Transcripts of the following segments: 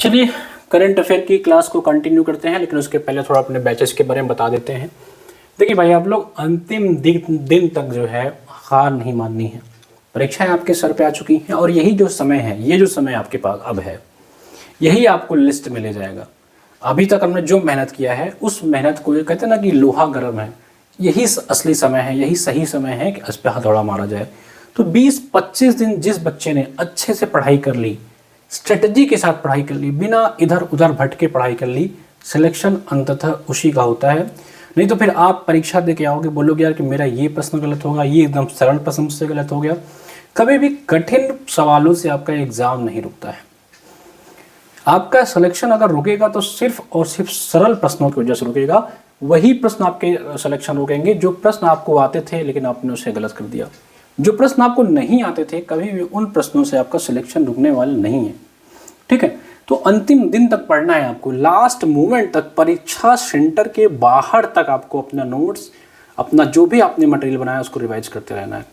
चलिए current affair की class को कंटिन्यू करते हैं, लेकिन उसके पहले थोड़ा अपने बैचेस के बारे में बता देते हैं। देखिए भाई, आप लोग अंतिम दिन तक जो है हार नहीं माननी है। परीक्षाएं आपके सर पे आ चुकी हैं और यही जो समय है, ये जो समय आपके पास अब है, यही आपको लिस्ट में ले जाएगा। अभी तक हमने जो मेहनत किया है उस मेहनत को, ये कहते हैं ना कि लोहा गर्म है, यही असली समय है, यही सही समय है कि इस पर हथौड़ा मारा जाए। तो 20-25 दिन जिस बच्चे ने अच्छे से पढ़ाई कर ली, स्ट्रेटजी के साथ पढ़ाई कर ली, बिना इधर उधर भटके पढ़ाई कर ली, सिलेक्शन अंततः उसी का होता है। नहीं तो फिर आप परीक्षा दे के आओगे, बोलोगे यार कि मेरा ये प्रश्न गलत होगा, ये एकदम सरल प्रश्न से गलत हो गया। कभी भी कठिन सवालों से आपका एग्जाम नहीं रुकता है। आपका सिलेक्शन अगर रुकेगा तो सिर्फ और सिर्फ सरल प्रश्नों की वजह से रुकेगा। वही प्रश्न आपके सिलेक्शन रुकेंगे जो प्रश्न आपको आते थे लेकिन आपने उसे गलत कर दिया। जो प्रश्न आपको नहीं आते थे, कभी भी उन प्रश्नों से आपका सिलेक्शन रुकने वाला नहीं है। ठीक है, तो अंतिम दिन तक पढ़ना है आपको, लास्ट मोमेंट तक, परीक्षा सेंटर के बाहर तक आपको अपना नोट्स, अपना जो भी आपने मटेरियल बनाया उसको रिवाइज करते रहना है।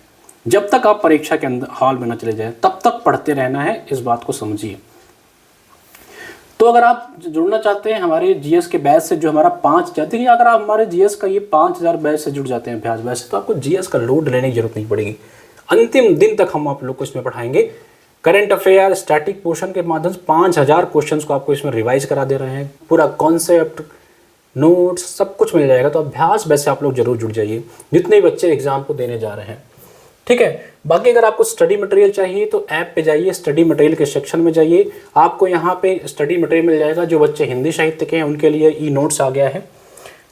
जब तक आप परीक्षा के अंदर हॉल में न चले जाए तब तक पढ़ते रहना है, इस बात को समझिए। तो अगर आप जुड़ना चाहते हैं हमारे जीएस के बैच से, जो हमारा 5,000, देखिए अगर आप हमारे जीएस का ये 5,000 बैच से जुड़ जाते हैं अभ्यास बैच से, तो आपको जीएस का लोड लेने की जरूरत नहीं पड़ेगी। अंतिम दिन तक हम आप लोग को इसमें पढ़ाएंगे। करंट अफेयर स्टैटिक पोर्शन के माध्यम से 5,000 क्वेश्चंस को आपको इसमें रिवाइज करा दे रहे हैं। पूरा कॉन्सेप्ट, नोट्स सब कुछ मिल जाएगा। तो अभ्यास बैच से आप लोग जरूर जुड़ जाइए, जितने बच्चे एग्जाम को देने जा रहे हैं। ठीक है, बाकी अगर आपको स्टडी मटेरियल चाहिए तो ऐप पे जाइए, स्टडी मटेरियल के सेक्शन में जाइए, आपको यहाँ पे स्टडी मटेरियल मिल जाएगा। जो बच्चे हिंदी साहित्य के हैं उनके लिए ई नोट्स आ गया है,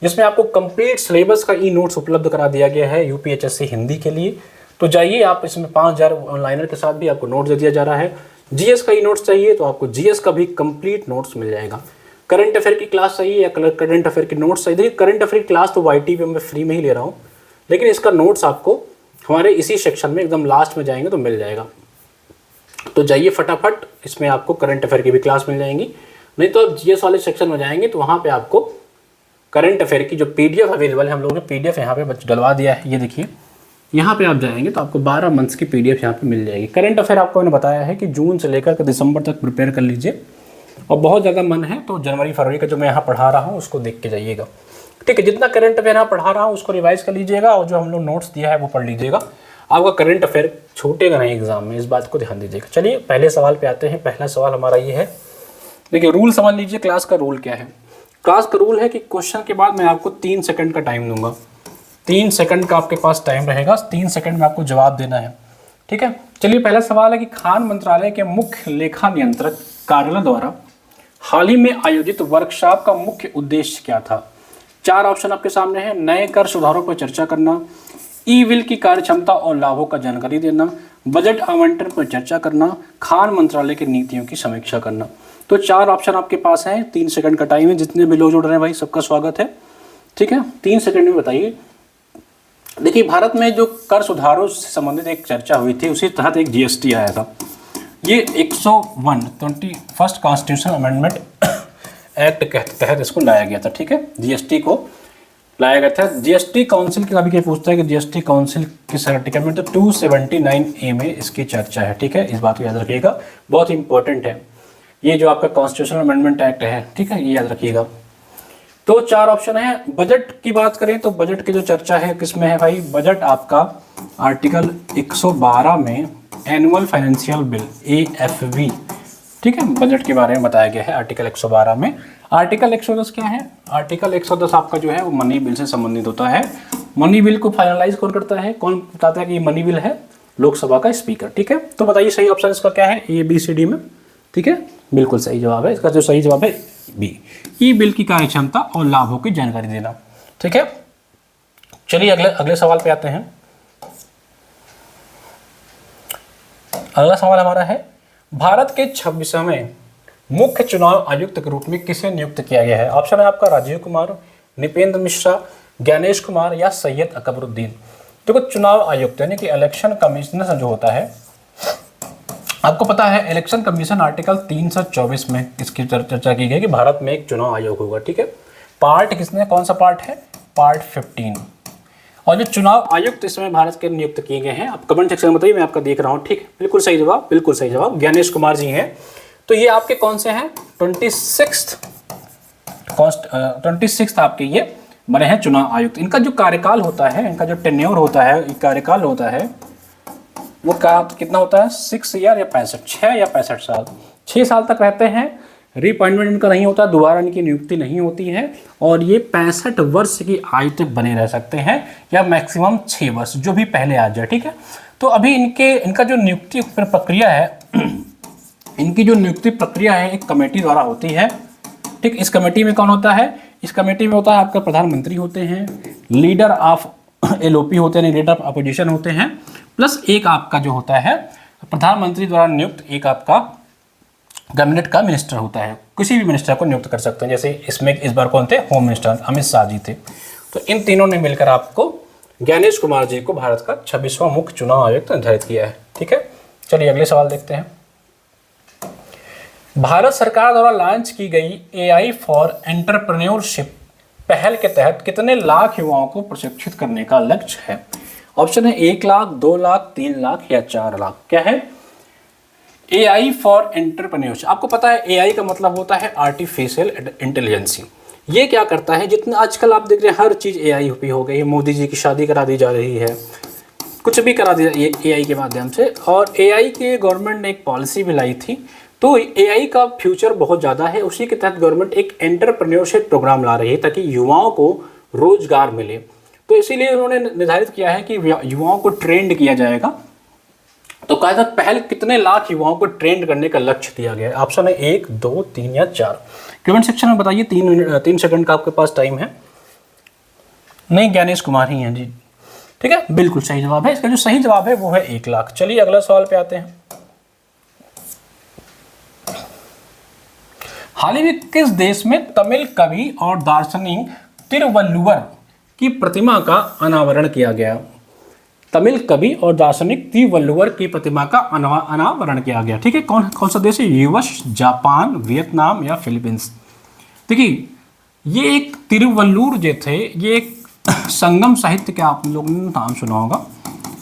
जिसमें आपको कंप्लीट सिलेबस का ई नोट्स उपलब्ध करा दिया गया है यूपीएचएससी हिंदी के लिए। तो जाइए आप, इसमें 5,000 ऑनलाइनर के साथ भी आपको नोट्स दे दिया जा रहा है। जीएस का ई नोट्स चाहिए तो आपको जीएस का भी कंप्लीट नोट्स मिल जाएगा। करंट अफेयर की क्लास चाहिए या करंट अफेयर की नोट्स चाहिए, देखिए करंट अफेयर की क्लास तो वाईटी पे मैं फ्री में ही ले रहा हूँ, लेकिन इसका नोट्स आपको हमारे इसी सेक्शन में एकदम लास्ट में जाएंगे तो मिल जाएगा। तो जाइए फटाफट, इसमें आपको करंट अफेयर की भी क्लास मिल जाएंगी। नहीं तो आप जीएस वाले सेक्शन में जाएंगे तो वहाँ पे आपको करंट अफेयर की जो पीडीएफ अवेलेबल है, हम लोगों ने पीडीएफ यहाँ पे डलवा दिया है, ये देखिए यहाँ पे आप जाएंगे तो आपको 12 मंथ्स की पीडीएफ यहाँ पे मिल जाएगी। करंट अफेयर आपको मैंने बताया है कि जून से लेकर के दिसंबर तक प्रिपेयर कर लीजिए, और बहुत ज़्यादा मन है तो जनवरी फरवरी का जो मैं यहाँ पढ़ा रहा हूँ उसको देख के जाइएगा। ठीक है, जितना करंट अफेयर यहाँ पढ़ा रहा हूँ उसको रिवाइज कर लीजिएगा, और जो हम लोग नोट्स दिया है वो पढ़ लीजिएगा। आपका करंट अफेयर छूटेगा नहीं एग्जाम में, इस बात को ध्यान दीजिएगा। चलिए पहले सवाल पे आते हैं। पहला सवाल हमारा ये है, देखिए रूल समझ लीजिए, क्लास का रूल क्या है। क्लास का रूल है कि क्वेश्चन के बाद मैं आपको 3 सेकंड का टाइम दूंगा। 3 सेकंड का आपके पास टाइम रहेगा, 3 सेकंड में आपको जवाब देना है। ठीक है, चलिए पहला सवाल है कि खान मंत्रालय के मुख्य लेखा नियंत्रक कार्यालय द्वारा हाल ही में आयोजित वर्कशॉप का मुख्य उद्देश्य क्या था। 4 ऑप्शन आपके सामने हैं। नए कर सुधारों पर चर्चा करना, ई विल की कार्यक्षमता और लाभों का जानकारी देना, बजट आवंटन पर चर्चा करना, खान मंत्रालय की नीतियों की समीक्षा करना। तो 4 ऑप्शन आपके पास हैं, 3 सेकंड का टाइम है। जितने भी लोग जुड़ रहे हैं भाई सबका स्वागत है। ठीक है, 3 सेकंड में बताइए। देखिए भारत में जो कर सुधारों से संबंधित एक चर्चा हुई थी, उसी तहत एक जीएसटी आया था। ये 101 21st कॉन्स्टिट्यूशन अमेंडमेंट एक्ट के तहत इसको लाया गया था। ठीक है, जीएसटी को लाया गया था। जीएसटी काउंसिल का भी क्या पूछता है कि जीएसटी काउंसिल किस आर्टिकल में, तो 279A में इसकी चर्चा है। ठीक है, इस बात को याद रखिएगा, बहुत इंपॉर्टेंट है ये जो आपका कॉन्स्टिट्यूशनल अमेंडमेंट एक्ट है। ठीक है, ये याद रखिएगा। तो 4 ऑप्शन है। बजट की बात करें तो बजट की जो चर्चा है किसमें है भाई, बजट आपका आर्टिकल 112 में एनुअल फाइनेंशियल बिल AFB, ठीक है, बजट के बारे में बताया गया है आर्टिकल 112 में। आर्टिकल 110 क्या है, आर्टिकल 110 आपका जो है वो मनी बिल से संबंधित होता है। मनी बिल को फाइनलाइज कौन करता है, कौन बताता है कि ये मनी बिल है, लोकसभा का स्पीकर। ठीक है, तो बताइए सही ऑप्शन इसका क्या है, ABCD में। ठीक है, बिल्कुल सही जवाब है इसका, जो सही जवाब है B, ई बिल की कार्यक्षमता और लाभों की जानकारी देना। ठीक है, चलिए अगले सवाल पे आते हैं। अगला सवाल हमारा है, भारत के 26वें मुख्य चुनाव आयुक्त के रूप में किसे नियुक्त किया गया है। ऑप्शन है आपका राजीव कुमार, निपेंद्र मिश्रा, ज्ञानेश कुमार या सैयद अकबरुद्दीन। देखो चुनाव आयुक्त यानी कि इलेक्शन कमिश्नर जो होता है, आपको पता है इलेक्शन कमीशन आर्टिकल 324 में इसकी चर्चा की गई कि भारत में एक चुनाव आयोग होगा। ठीक है, पार्ट किसने, कौन सा पार्ट है, पार्ट 15। और जो चुनाव आयुक्त इसमें भारत के नियुक्त किए गए हैं, आप कमेंट सेक्शन में बताइए, मैं आपका देख रहा हूँ। ठीक है, बिल्कुल सही जवाब, बिल्कुल सही जवाब, ज्ञानेश कुमार जी हैं। तो ये आपके कौन से हैं, 26 आपके ये बने हैं चुनाव आयुक्त। इनका जो कार्यकाल होता है, इनका जो टेन्योर होता है, कार्यकाल होता है, वो कितना होता है? 6 ईयर या 6 या 65 साल, 6 साल तक रहते हैं। रीअपॉइंटमेंट इनका नहीं होता, दोबारा इनकी नियुक्ति नहीं होती है, और ये 65 वर्ष की आयु तक बने रह सकते हैं, या मैक्सिमम 6 वर्ष, जो भी पहले आ जाए। ठीक है, तो अभी इनका जो नियुक्ति प्रक्रिया है, इनकी जो नियुक्ति प्रक्रिया है एक कमेटी द्वारा होती है। ठीक, इस कमेटी में कौन होता है? इस कमेटी में होता है आपका प्रधानमंत्री होते हैं, लीडर ऑफ एलओपी होते हैं, लीडर ऑफ अपोजिशन होते हैं, प्लस एक आपका जो होता है प्रधानमंत्री द्वारा नियुक्त एक आपका कैबिनेट का मिनिस्टर होता है। किसी भी मिनिस्टर को नियुक्त कर सकते हैं, जैसे इसमें इस बार कौन थे? होम मिनिस्टर अमित शाह जी थे। तो इन तीनों ने मिलकर आपको ज्ञानेश कुमार जी को भारत का 26वां मुख्य चुनाव आयुक्त निर्धारित किया है। ठीक है, चलिए अगले सवाल देखते हैं। भारत सरकार द्वारा लॉन्च की गई AI फॉर एंटरप्रेन्योरशिप पहल के तहत कितने लाख युवाओं को प्रशिक्षित करने का लक्ष्य है? ऑप्शन है 1 लाख, 2 लाख, 3 लाख या 4 लाख। क्या है? AI for entrepreneurship. आपको पता है AI का मतलब होता है आर्टिफिशियल इंटेलिजेंस। ये क्या करता है? जितना आजकल आप देख रहे हैं हर चीज़ AI पे हो गई है, मोदी जी की शादी करा दी जा रही है, कुछ भी करा दिया ये AI के माध्यम से। और AI के गवर्नमेंट ने एक पॉलिसी भी लाई थी, तो AI का फ्यूचर बहुत ज़्यादा है। उसी के तहत गवर्नमेंट एक एंटरप्रेन्योरशिप प्रोग्राम ला रही है ताकि युवाओं को रोजगार मिले। तो इसीलिए उन्होंने निर्धारित किया है कि युवाओं को ट्रेंड किया जाएगा। तो कहा था पहले कितने लाख युवाओं को ट्रेंड करने का लक्ष्य दिया गया है? ऑप्शन है 1, 2, 3 या 4। कमेंट सेक्शन में बताइए। 3 सेकंड का आपके पास टाइम है। नहीं, ज्ञानेश कुमार ही हैं जी। ठीक है, बिल्कुल सही जवाब है। इसका जो सही जवाब है वो है 1 लाख। चलिए अगला सवाल पे आते हैं। हाल ही में किस देश में तमिल कवि और दार्शनिक तिरुवल्लुवर की प्रतिमा का अनावरण किया गया? तमिल कवि और दार्शनिक तिरुवल्लुवर की प्रतिमा का अनावरण किया गया। ठीक है, कौन सा देश है? यूएस, जापान, वियतनाम या फिलीपींस। देखिए, ये एक तिरुवल्लुवर जो थे, ये एक संगम साहित्य के आप लोगों ने नाम सुना होगा।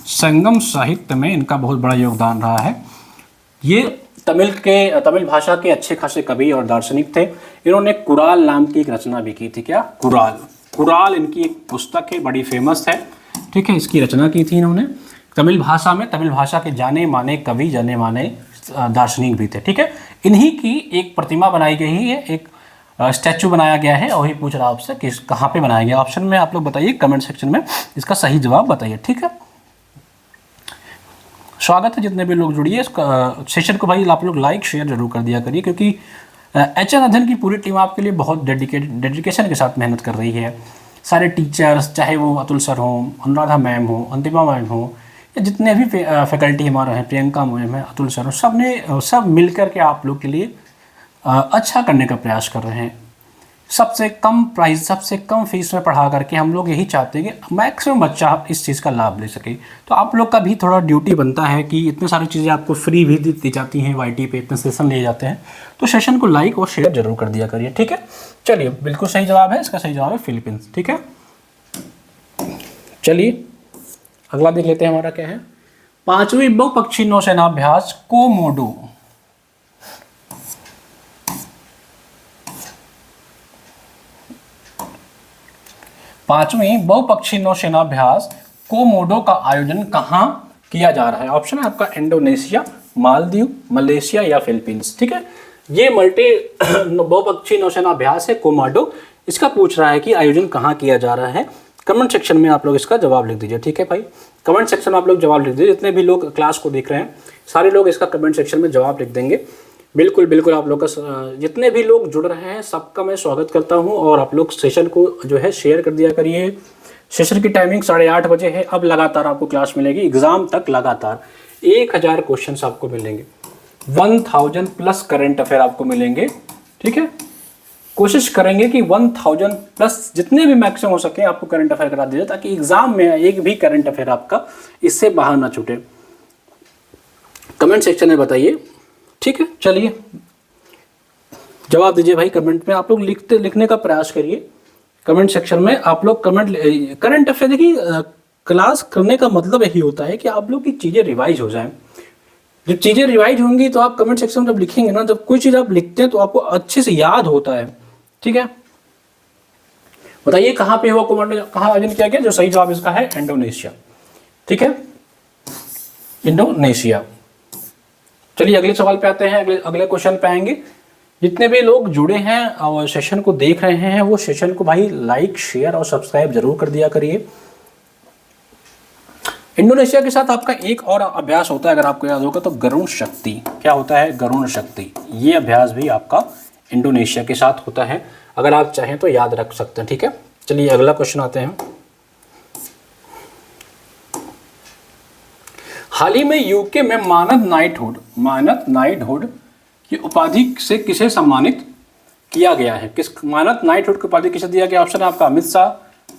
संगम साहित्य में इनका बहुत बड़ा योगदान रहा है। ये तमिल भाषा के अच्छे खासे कवि और दार्शनिक थे। इन्होंने कुराल नाम की एक रचना भी की थी। क्या? कुराल इनकी एक पुस्तक है, बड़ी फेमस है। ठीक है, इसकी रचना की थी इन्होंने तमिल भाषा में। तमिल भाषा के जाने माने कवि, जाने माने दार्शनिक भी थे। ठीक है, इन्हीं की एक प्रतिमा बनाई गई है, एक स्टैचू बनाया गया है। और वही पूछ रहा आपसे कि कहाँ पे बनाया गया। ऑप्शन में आप लोग बताइए, कमेंट सेक्शन में इसका सही जवाब बताइए। ठीक है, स्वागत है जितने भी लोग जुड़िए। इस सेशन को भाई आप लोग लाइक शेयर जरूर कर दिया करिए, क्योंकि एचएन अध्ययन की पूरी टीम आपके लिए बहुत डेडिकेशन के साथ मेहनत कर रही है। सारे टीचर्स, चाहे वो अतुल सर हों, अनुराधा मैम हो, अंतिमा मैम हो, या जितने भी फैकल्टी हमारे हैं, प्रियंका मैम है, अतुल सर हो, सब मिलकर के आप लोग के लिए अच्छा करने का प्रयास कर रहे हैं। सबसे कम प्राइस, सबसे कम फीस में पढ़ा करके हम लोग यही चाहते हैं कि मैक्सिमम बच्चा इस चीज़ का लाभ ले सके। तो आप लोग का भी थोड़ा ड्यूटी बनता है कि इतनी सारी चीज़ें आपको फ्री भी दी जाती हैं, YT पे इतने सेशन लिए जाते हैं, तो सेशन को लाइक और शेयर जरूर कर दिया करिए। ठीक है, चलिए बिल्कुल सही जवाब है। इसका सही जवाब है फिलीपींस। ठीक है, चलिए अगला देख लेते हैं हमारा क्या है। 5वीं बहुपक्षीय नौसेना अभ्यास कोमोडो पांचवीं बहुपक्षीय नौसेनाभ्यास कोमोडो का आयोजन कहाँ किया जा रहा है? ऑप्शन है आपका इंडोनेशिया, मालदीव, मलेशिया या फिलीपींस। ठीक है, ये बहुपक्षीय नौसेनाभ्यास है कोमोडो। इसका पूछ रहा है कि आयोजन कहाँ किया जा रहा है। कमेंट सेक्शन में आप लोग इसका जवाब लिख दीजिए। ठीक है भाई, कमेंट सेक्शन में आप लोग जवाब लिख दीजिए। जितने भी लोग क्लास को देख रहे हैं सारे लोग इसका कमेंट सेक्शन में जवाब लिख देंगे। बिल्कुल आप लोग का जितने भी लोग जुड़ रहे हैं सबका मैं स्वागत करता हूं। और आप लोग सेशन को जो है शेयर कर दिया करिए। सेशन की टाइमिंग 8:30 बजे है। अब लगातार आपको क्लास मिलेगी, एग्जाम तक लगातार 1000 क्वेश्चंस आपको मिलेंगे, 1000 प्लस करंट अफेयर आपको मिलेंगे। ठीक है, कोशिश करेंगे कि 1000 प्लस जितने भी मैक्सिमम हो सके आपको करंट अफेयर करा दीजिए, ताकि एग्जाम में एक भी करंट अफेयर आपका इससे बाहर ना छूटे। कमेंट सेक्शन में बताइए। ठीक है, चलिए जवाब दीजिए भाई कमेंट में। आप लोग लिखने का प्रयास करिए कमेंट सेक्शन में। आप लोग करंट अफेयर देखिए, क्लास करने का मतलब यही होता है कि आप लोग की चीज़ें रिवाइज हो जाएं। जब चीजें रिवाइज होंगी तो आप कमेंट सेक्शन में जब लिखेंगे ना, जब कोई चीज आप लिखते हैं तो आपको अच्छे से याद होता है। ठीक है, बताइए कहाँ पे हुआ कमांडो, कहाँ आयोजन किया गया? जो सही जवाब इसका है इंडोनेशिया। ठीक है, इंडोनेशिया। चलिए अगले सवाल पे आते हैं, अगले क्वेश्चन पे आएंगे। जितने भी लोग जुड़े हैं और सेशन को देख रहे हैं वो सेशन को भाई लाइक शेयर और सब्सक्राइब जरूर कर दिया करिए। इंडोनेशिया के साथ आपका एक और अभ्यास होता है, अगर आपको याद होगा तो गरुण शक्ति। क्या होता है? गरुण शक्ति। ये अभ्यास भी आपका इंडोनेशिया के साथ होता है, अगर आप चाहें तो याद रख सकते हैं। ठीक है, चलिए अगला क्वेश्चन आते हैं। हाल ही में यूके में मानद नाइटहुड की उपाधि से किसे सम्मानित किया गया है? किस मानद नाइटहुड की उपाधि किसे दिया गया? ऑप्शन है आपका अमित शाह,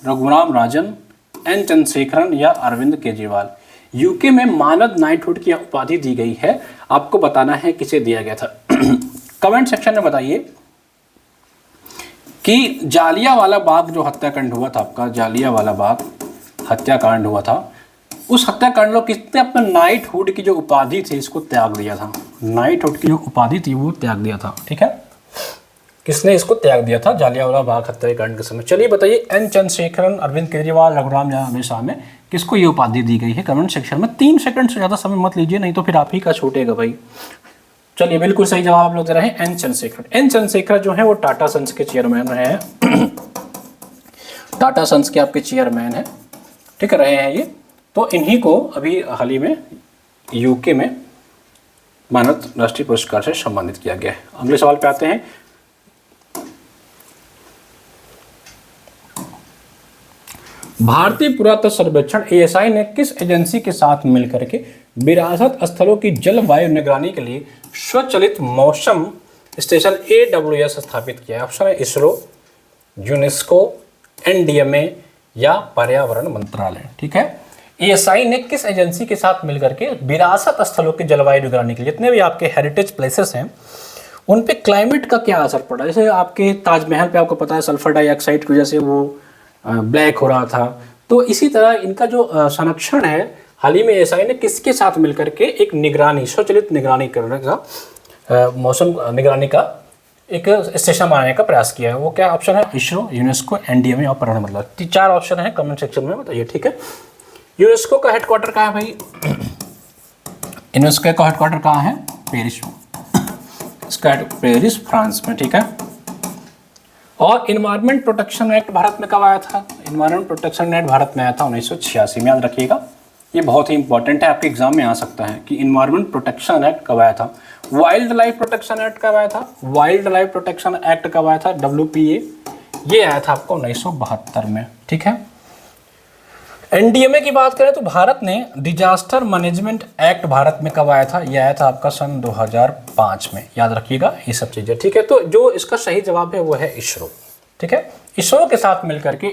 रघुराम राजन, एन चंद्रशेखरन या अरविंद केजरीवाल। यूके में मानद नाइटहुड की उपाधि दी गई है, आपको बताना है किसे दिया गया था। कमेंट सेक्शन में बताइए कि जालियांवाला बाग जो हत्याकांड हुआ था, आपका जालियांवाला बाग हत्याकांड हुआ था, उस हत्याकांड में किसने अपना नाइटहुड की जो उपाधि थी इसको त्याग दिया था? नाइटहुड की जो उपाधि थी वो त्याग दिया था। ठीक है, किसने इसको त्याग दिया था जालियांवाला बाग हत्याकांड के समय? चलिए बताइए, एन चंद्रशेखरन, अरविंद केजरीवाल, रघुराम या अमित शाह में किसको ये उपाधि दी गई है? कमेंट सेक्शन में 3 सेकंड से ज़्यादा समय मत लीजिए, नहीं तो फिर आप ही का छूटेगा भाई। चलिए बिल्कुल सही जवाब आप लोग दे रहे हैं एन चंद्रशेखर। एन चंद्रशेखर जो है वो टाटा सन्स के चेयरमैन रहे हैं। टाटा सन्स के आपके चेयरमैन हैं, ठीक है, रहे हैं ये। तो इन्हीं को अभी हाल ही में यूके में मानद राष्ट्रीय पुरस्कार से सम्मानित किया गया है। अगले सवाल पे आते हैं। भारतीय पुरातत्व सर्वेक्षण ASI ने किस एजेंसी के साथ मिलकर के विरासत स्थलों की जलवायु निगरानी के लिए स्वचालित मौसम स्टेशन AWS स्थापित किया है? ऑप्शन है इसरो, यूनेस्को, NDMA या पर्यावरण मंत्रालय। ठीक है, ASI ने किस एजेंसी के साथ मिलकर के विरासत स्थलों की जलवायु निगरानी के लिए, जितने भी आपके हेरिटेज प्लेसेस हैं उन पे क्लाइमेट का क्या असर पड़ा? जैसे आपके ताजमहल पे आपको पता है सल्फर डाइऑक्साइड की वजह से वो ब्लैक हो रहा था, तो इसी तरह इनका जो संरक्षण है हाल ही में ASI ने किसके साथ मिलकर के एक निगरानी, स्वचालित निगरानी करने का, मौसम निगरानी का एक स्टेशन बनाने का प्रयास किया है। वो क्या ऑप्शन है? इसरो, यूनेस्को, NDMA और पर्यावरण मंत्रालय। 4 ऑप्शन है, कमेंट सेक्शन में बताइए। ठीक है, यूनेस्को का हेडक्वार्टर कहाँ है भाई? यूनेस्को का हेडक्वार्टर कहाँ है? पेरिस में, इसका पेरिस फ्रांस में। ठीक है, और इन्वायरमेंट प्रोटेक्शन एक्ट भारत में कब आया था? इन्वायरमेंट प्रोटेक्शन एक्ट भारत में आया था 1986 में, याद रखिएगा, ये बहुत ही इंपॉर्टेंट है, आपके एग्जाम में आ सकता है कि इन्वायरमेंट प्रोटेक्शन एक्ट कब आया था। वाइल्ड लाइफ प्रोटेक्शन एक्ट कब आया था? वाइल्ड लाइफ प्रोटेक्शन एक्ट कब आया था? WPA, ये आया था आपको 1972 में। ठीक है, NDMA की बात करें तो भारत ने डिजास्टर मैनेजमेंट एक्ट भारत में कब आया था? यह आया था आपका सन 2005 में, याद रखिएगा ये सब चीज़ें। ठीक है, तो जो इसका सही जवाब है वो है इसरो। ठीक है, इसरो के साथ मिलकर के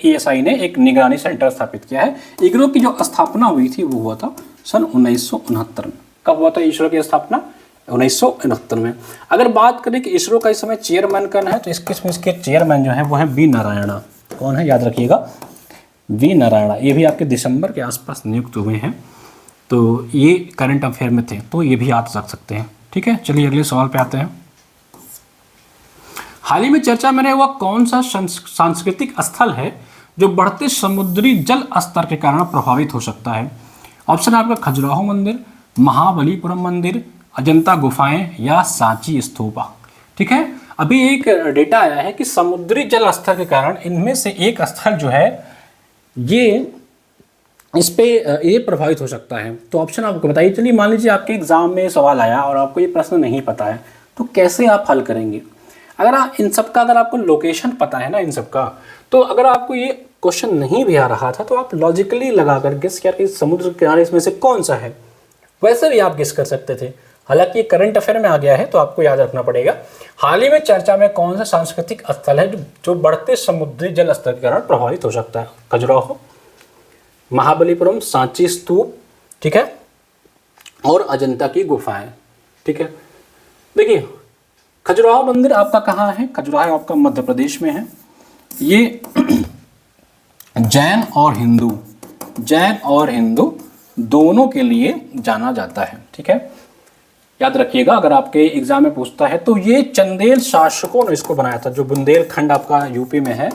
ASI ने एक निगरानी सेंटर स्थापित किया है। इसरो की जो स्थापना हुई थी वो हुआ था सन 1969 में। कब हुआ था इसरो की स्थापना? 1969 में। अगर बात करें कि इसरो का इस समय चेयरमैन कौन है, तो इसके चेयरमैन जो है वो है V नारायणा। कौन है? याद रखिएगा, V नारायणा। ये भी आपके दिसंबर के आसपास नियुक्त हुए हैं, तो ये करंट अफेयर में थे, तो ये भी याद रख सकते हैं। ठीक है, चलिए अगले सवाल पे आते हैं। हाल ही में चर्चा में रहे हुआ कौन सा सांस्कृतिक स्थल है जो बढ़ते समुद्री जल स्तर के कारण प्रभावित हो सकता है? ऑप्शन है आपका खजुराहो मंदिर, महाबलीपुरम मंदिर, अजंता गुफाएं या सांची स्तूपा। ठीक है, अभी एक डेटा आया है कि समुद्री जल स्तर के कारण इनमें से एक स्थल जो है ये इस पे ये प्रभावित हो सकता है। तो ऑप्शन आपको बताइए। चलिए मान लीजिए आपके एग्जाम में सवाल आया और आपको ये प्रश्न नहीं पता है, तो कैसे आप हल करेंगे? अगर आप इन सब का, अगर आपको लोकेशन पता है ना इन सब का, तो अगर आपको ये क्वेश्चन नहीं भी आ रहा था तो आप लॉजिकली लगा कर गेस किया कि समुद्र किनारे इसमें से कौन सा है, वैसे भी आप गेस कर सकते थे। हालांकि ये करंट अफेयर में आ गया है तो आपको याद रखना पड़ेगा। हाल ही में चर्चा में कौन सा सांस्कृतिक स्थल है जो बढ़ते समुद्री जल स्तर के कारण प्रभावित हो सकता है? खजुराहो, महाबलीपुरम, सांची स्तूप, ठीक है, और अजंता की गुफाएं। ठीक है, देखिए खजुराहो मंदिर आपका कहाँ है? खजुराहो आपका मध्य प्रदेश में है। ये जैन और हिंदू दोनों के लिए जाना जाता है। ठीक है, याद रखिएगा अगर आपके एग्जाम में पूछता है तो ये चंदेल शासकों ने इसको बनाया था। जो बुंदेलखंड आपका यूपी में है,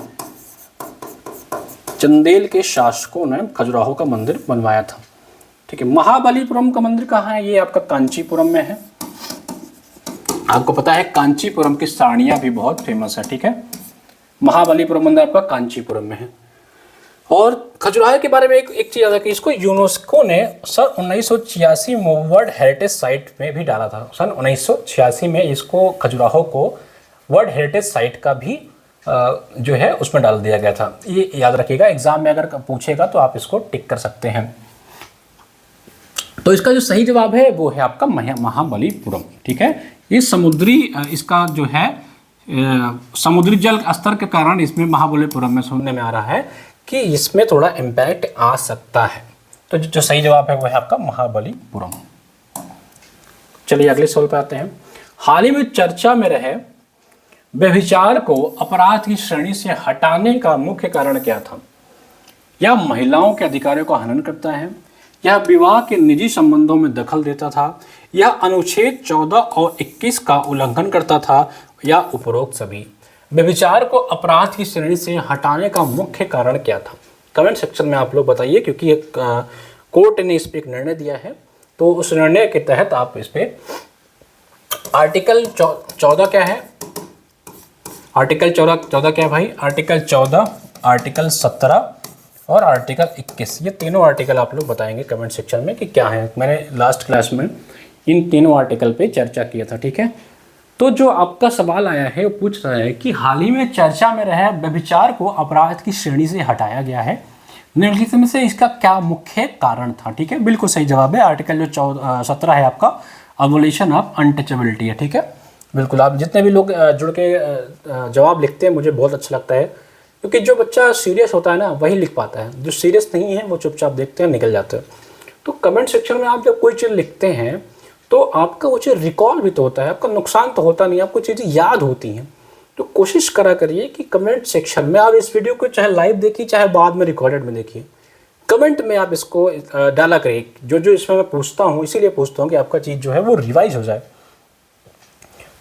चंदेल के शासकों ने खजुराहो का मंदिर बनवाया था। ठीक है, महाबलीपुरम का मंदिर कहाँ है? ये आपका कांचीपुरम में है। आपको पता है कांचीपुरम की साड़ियाँ भी बहुत फेमस है। ठीक है, महाबलीपुरम मंदिर आपका कांचीपुरम में है। और खजुराहो के बारे में एक चीज़ याद है कि इसको यूनेस्को ने सन 1986 में वर्ल्ड हेरिटेज साइट में भी डाला था। सन 1986 में इसको खजुराहो को वर्ल्ड हेरिटेज साइट का भी जो है उसमें डाल दिया गया था। ये याद रखिएगा, एग्जाम में अगर पूछेगा तो आप इसको टिक कर सकते हैं। तो इसका जो सही जवाब है वो है आपका महाबलीपुरम। ठीक है, ये समुद्री इसका जो है समुद्री जल स्तर के कारण इसमें महाबलीपुरम में सुनने में आ रहा है कि इसमें थोड़ा इम्पैक्ट आ सकता है। तो जो सही जवाब है वो है आपका महाबलीपुरम। चलिए अगले सवाल पे आते हैं। हाल ही में चर्चा में रहे व्यभिचार को अपराध की श्रेणी से हटाने का मुख्य कारण क्या था? यह महिलाओं के अधिकारों का हनन करता है, यह विवाह के निजी संबंधों में दखल देता था, यह अनुच्छेद 14 और 21 का उल्लंघन करता था, या उपरोक्त सभी। व्यभिचार को अपराध की श्रेणी से हटाने का मुख्य कारण क्या था? कमेंट सेक्शन में आप लोग बताइए, क्योंकि एक कोर्ट ने इस पर एक निर्णय दिया है। तो उस निर्णय के तहत आप इस पे आर्टिकल 14 क्या है? आर्टिकल 14 क्या है भाई? आर्टिकल 14, आर्टिकल 17 और आर्टिकल 21, ये तीनों आर्टिकल आप लोग बताएंगे कमेंट सेक्शन में कि क्या है। मैंने लास्ट क्लास में इन तीनों आर्टिकल पे चर्चा किया था। ठीक है, तो जो आपका सवाल आया है वो पूछ रहा है कि हाल ही में चर्चा में रहे व्यभिचार को अपराध की श्रेणी से हटाया गया है, निम्नलिखित में से इसका क्या मुख्य कारण था? ठीक है, बिल्कुल सही जवाब है आर्टिकल जो 17 है आपका, अबोलिशन ऑफ अनटचेबिलिटी है। ठीक है, बिल्कुल। आप जितने भी लोग जुड़ के जवाब लिखते हैं मुझे बहुत अच्छा लगता है, क्योंकि जो बच्चा सीरियस होता है ना वही लिख पाता है, जो सीरियस नहीं है वो चुपचाप देखते हैं निकल जाते हैं। तो कमेंट सेक्शन में आप जब कोई चीज़ लिखते हैं तो आपका वो चीज़ रिकॉल भी तो होता है, आपका नुकसान तो होता नहीं, आपको चीज़ें याद होती हैं। तो कोशिश करा करिए कि कमेंट सेक्शन में आप इस वीडियो को चाहे लाइव देखिए चाहे बाद में रिकॉर्डेड में देखिए, कमेंट में आप इसको डाला करिए। जो इसमें मैं पूछता हूँ इसीलिए पूछता हूँ कि आपका चीज़ जो है वो रिवाइज हो जाए।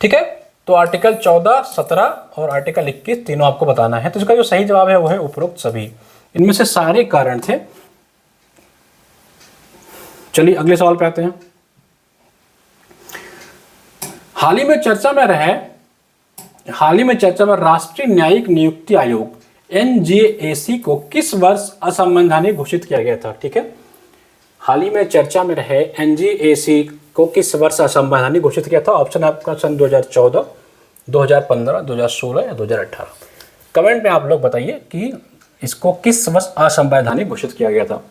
ठीक है, तो आर्टिकल 14, 17 और आर्टिकल 21 तीनों आपको बताना है। तो इसका जो सही जवाब है वो है उपरोक्त सभी। इनमें से सारे कारण थे। चलिए अगले सवाल पे आते हैं। हाल ही में चर्चा में राष्ट्रीय न्यायिक नियुक्ति आयोग NJAC को किस वर्ष असंवैधानिक घोषित किया गया था? ठीक है, हाल ही में चर्चा में रहे NJAC को किस वर्ष असंवैधानिक घोषित किया था? ऑप्शन आपका सन 2014, 2015, 2016 या 2018। कमेंट में आप लोग बताइए कि इसको किस वर्ष असंवैधानिक घोषित किया गया था।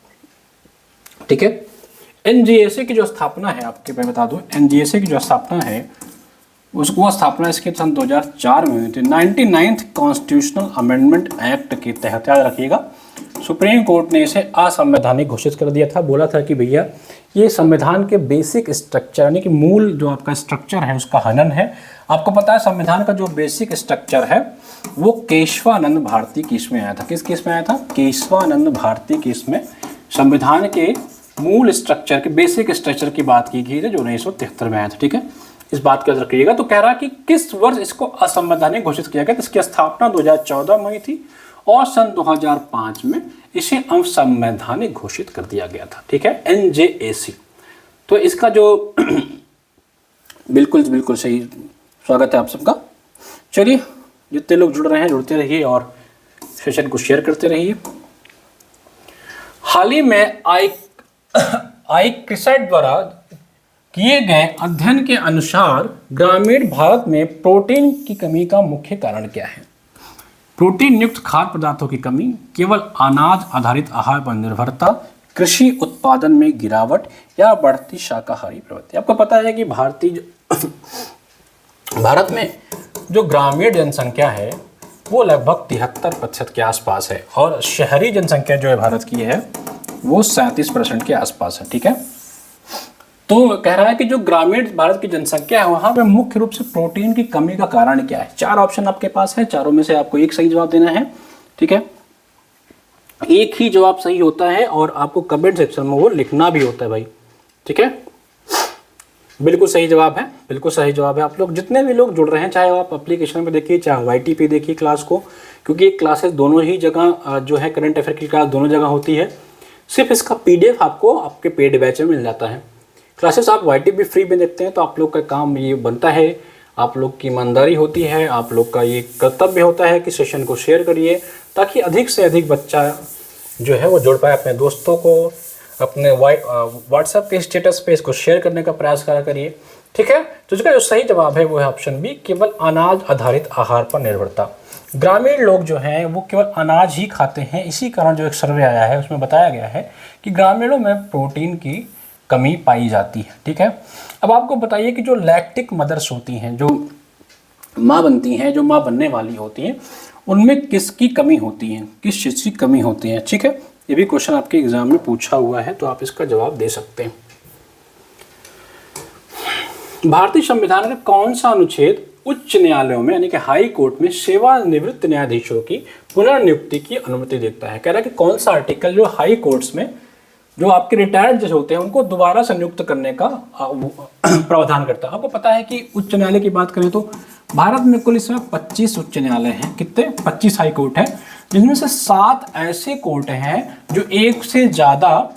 ठीक है, NJAC की जो स्थापना है, आपके मैं बता दूं, NJAC की जो स्थापना है उसको स्थापना इसके सन 2004 में हुई थी। 99th कॉन्स्टिट्यूशनल अमेंडमेंट एक्ट के तहत, याद रखिएगा, सुप्रीम कोर्ट ने इसे असंवैधानिक घोषित कर दिया था। बोला था कि भैया ये संविधान के बेसिक स्ट्रक्चर यानी कि मूल जो आपका स्ट्रक्चर है उसका हनन है। आपको पता है संविधान का जो बेसिक स्ट्रक्चर है वो केशवानंद भारती की इसमें आया था। किस केस में आया था? केशवानंद भारती की इसमें संविधान के मूल स्ट्रक्चर के बेसिक स्ट्रक्चर की बात की गई थी, जो 1973 में आया था। ठीक है, इस बात का याद रखिएगा। तो कह रहा है कि किस वर्ष इसको असंवैधानिक घोषित किया गया? तो इसकी स्थापना 2014 में हुई थी और सन 2005 में इसे असंवैधानिक घोषित कर दिया गया था। ठीक है, NJAC। तो इसका जो बिल्कुल सही स्वागत है आप सबका। चलिए, जितने लोग जुड़ रहे हैं जुड़ते रहिए और सेशन को शेयर करते रहिए। हाल ही में ICSAT द्वारा किए गए अध्ययन के अनुसार ग्रामीण भारत में प्रोटीन की कमी का मुख्य कारण क्या है? प्रोटीन युक्त खाद्य पदार्थों की कमी, केवल अनाज आधारित आहार पर निर्भरता, कृषि उत्पादन में गिरावट या बढ़ती शाकाहारी प्रवृत्ति। आपको पता है कि भारत में जो ग्रामीण जनसंख्या है वो लगभग 73% के आसपास है और शहरी जनसंख्या जो है भारत की है वो 37% के आसपास है। ठीक है, तो कह रहा है कि जो ग्रामीण भारत की जनसंख्या है वहाँ पे मुख्य रूप से प्रोटीन की कमी का कारण क्या है? 4 ऑप्शन आपके पास है, चारों में से आपको एक सही जवाब देना है। ठीक है, एक ही जवाब सही होता है और आपको कमेंट सेक्शन में वो लिखना भी होता है भाई, ठीक है। बिल्कुल सही जवाब है, बिल्कुल सही जवाब है। आप लोग जितने भी लोग जुड़ रहे हैं, चाहे आप एप्लीकेशन पे देखिए चाहे वाईटी पे देखिए क्लास को, क्योंकि ये क्लासेस दोनों ही जगह जो है करंट अफेयर की क्लास दोनों जगह होती है। सिर्फ इसका पीडीएफ आपको आपके पेड बैच में मिल जाता है। क्लासेस आप वाईटी भी फ्री में देखते हैं, तो आप लोग का काम ये बनता है, आप लोग की ईमानदारी होती है, आप लोग का ये कर्तव्य होता है कि सेशन को शेयर करिए, ताकि अधिक से अधिक बच्चा जो है वो जुड़ पाए। अपने दोस्तों को अपने व्हाट्सएप के स्टेटस पे इसको शेयर करने का प्रयास करा करिए, ठीक है। तो इसका जो सही जवाब है वो है ऑप्शन बी, केवल अनाज आधारित आहार पर निर्भरता। ग्रामीण लोग जो हैं वो केवल अनाज ही खाते हैं। इसी कारण जो एक सर्वे आया है उसमें बताया गया है कि ग्रामीणों में प्रोटीन की कमी पाई जाती है, ठीक है। अब आपको बताइए कि जो लैक्टिक मदर्स होती हैं, जो माँ बनती हैं, जो माँ बनने वाली होती हैं, उनमें किसकी कमी होती है, किस चीज़ की कमी होती है, ठीक है। ये भी क्वेश्चन आपके एग्जाम में पूछा हुआ है, तो आप इसका जवाब दे सकते हैं। भारतीय संविधान का कौन सा अनुच्छेद उच्च न्यायालयों में यानी कि हाई कोर्ट में सेवानिवृत्त न्यायाधीशों की पुनर्नियुक्ति की अनुमति देता है? कह रहा है कि कौन सा आर्टिकल जो हाई कोर्ट्स में जो आपके रिटायर्ड जज होते हैं उनको दोबारा से नियुक्त करने का प्रावधान करता है। आपको पता है कि उच्च न्यायालय की बात करें तो भारत में कुल इसमें 25 उच्च न्यायालय हैं। कितने? 25 हाई कोर्ट हैं, जिनमें से 7 ऐसे कोर्ट हैं जो एक से ज़्यादा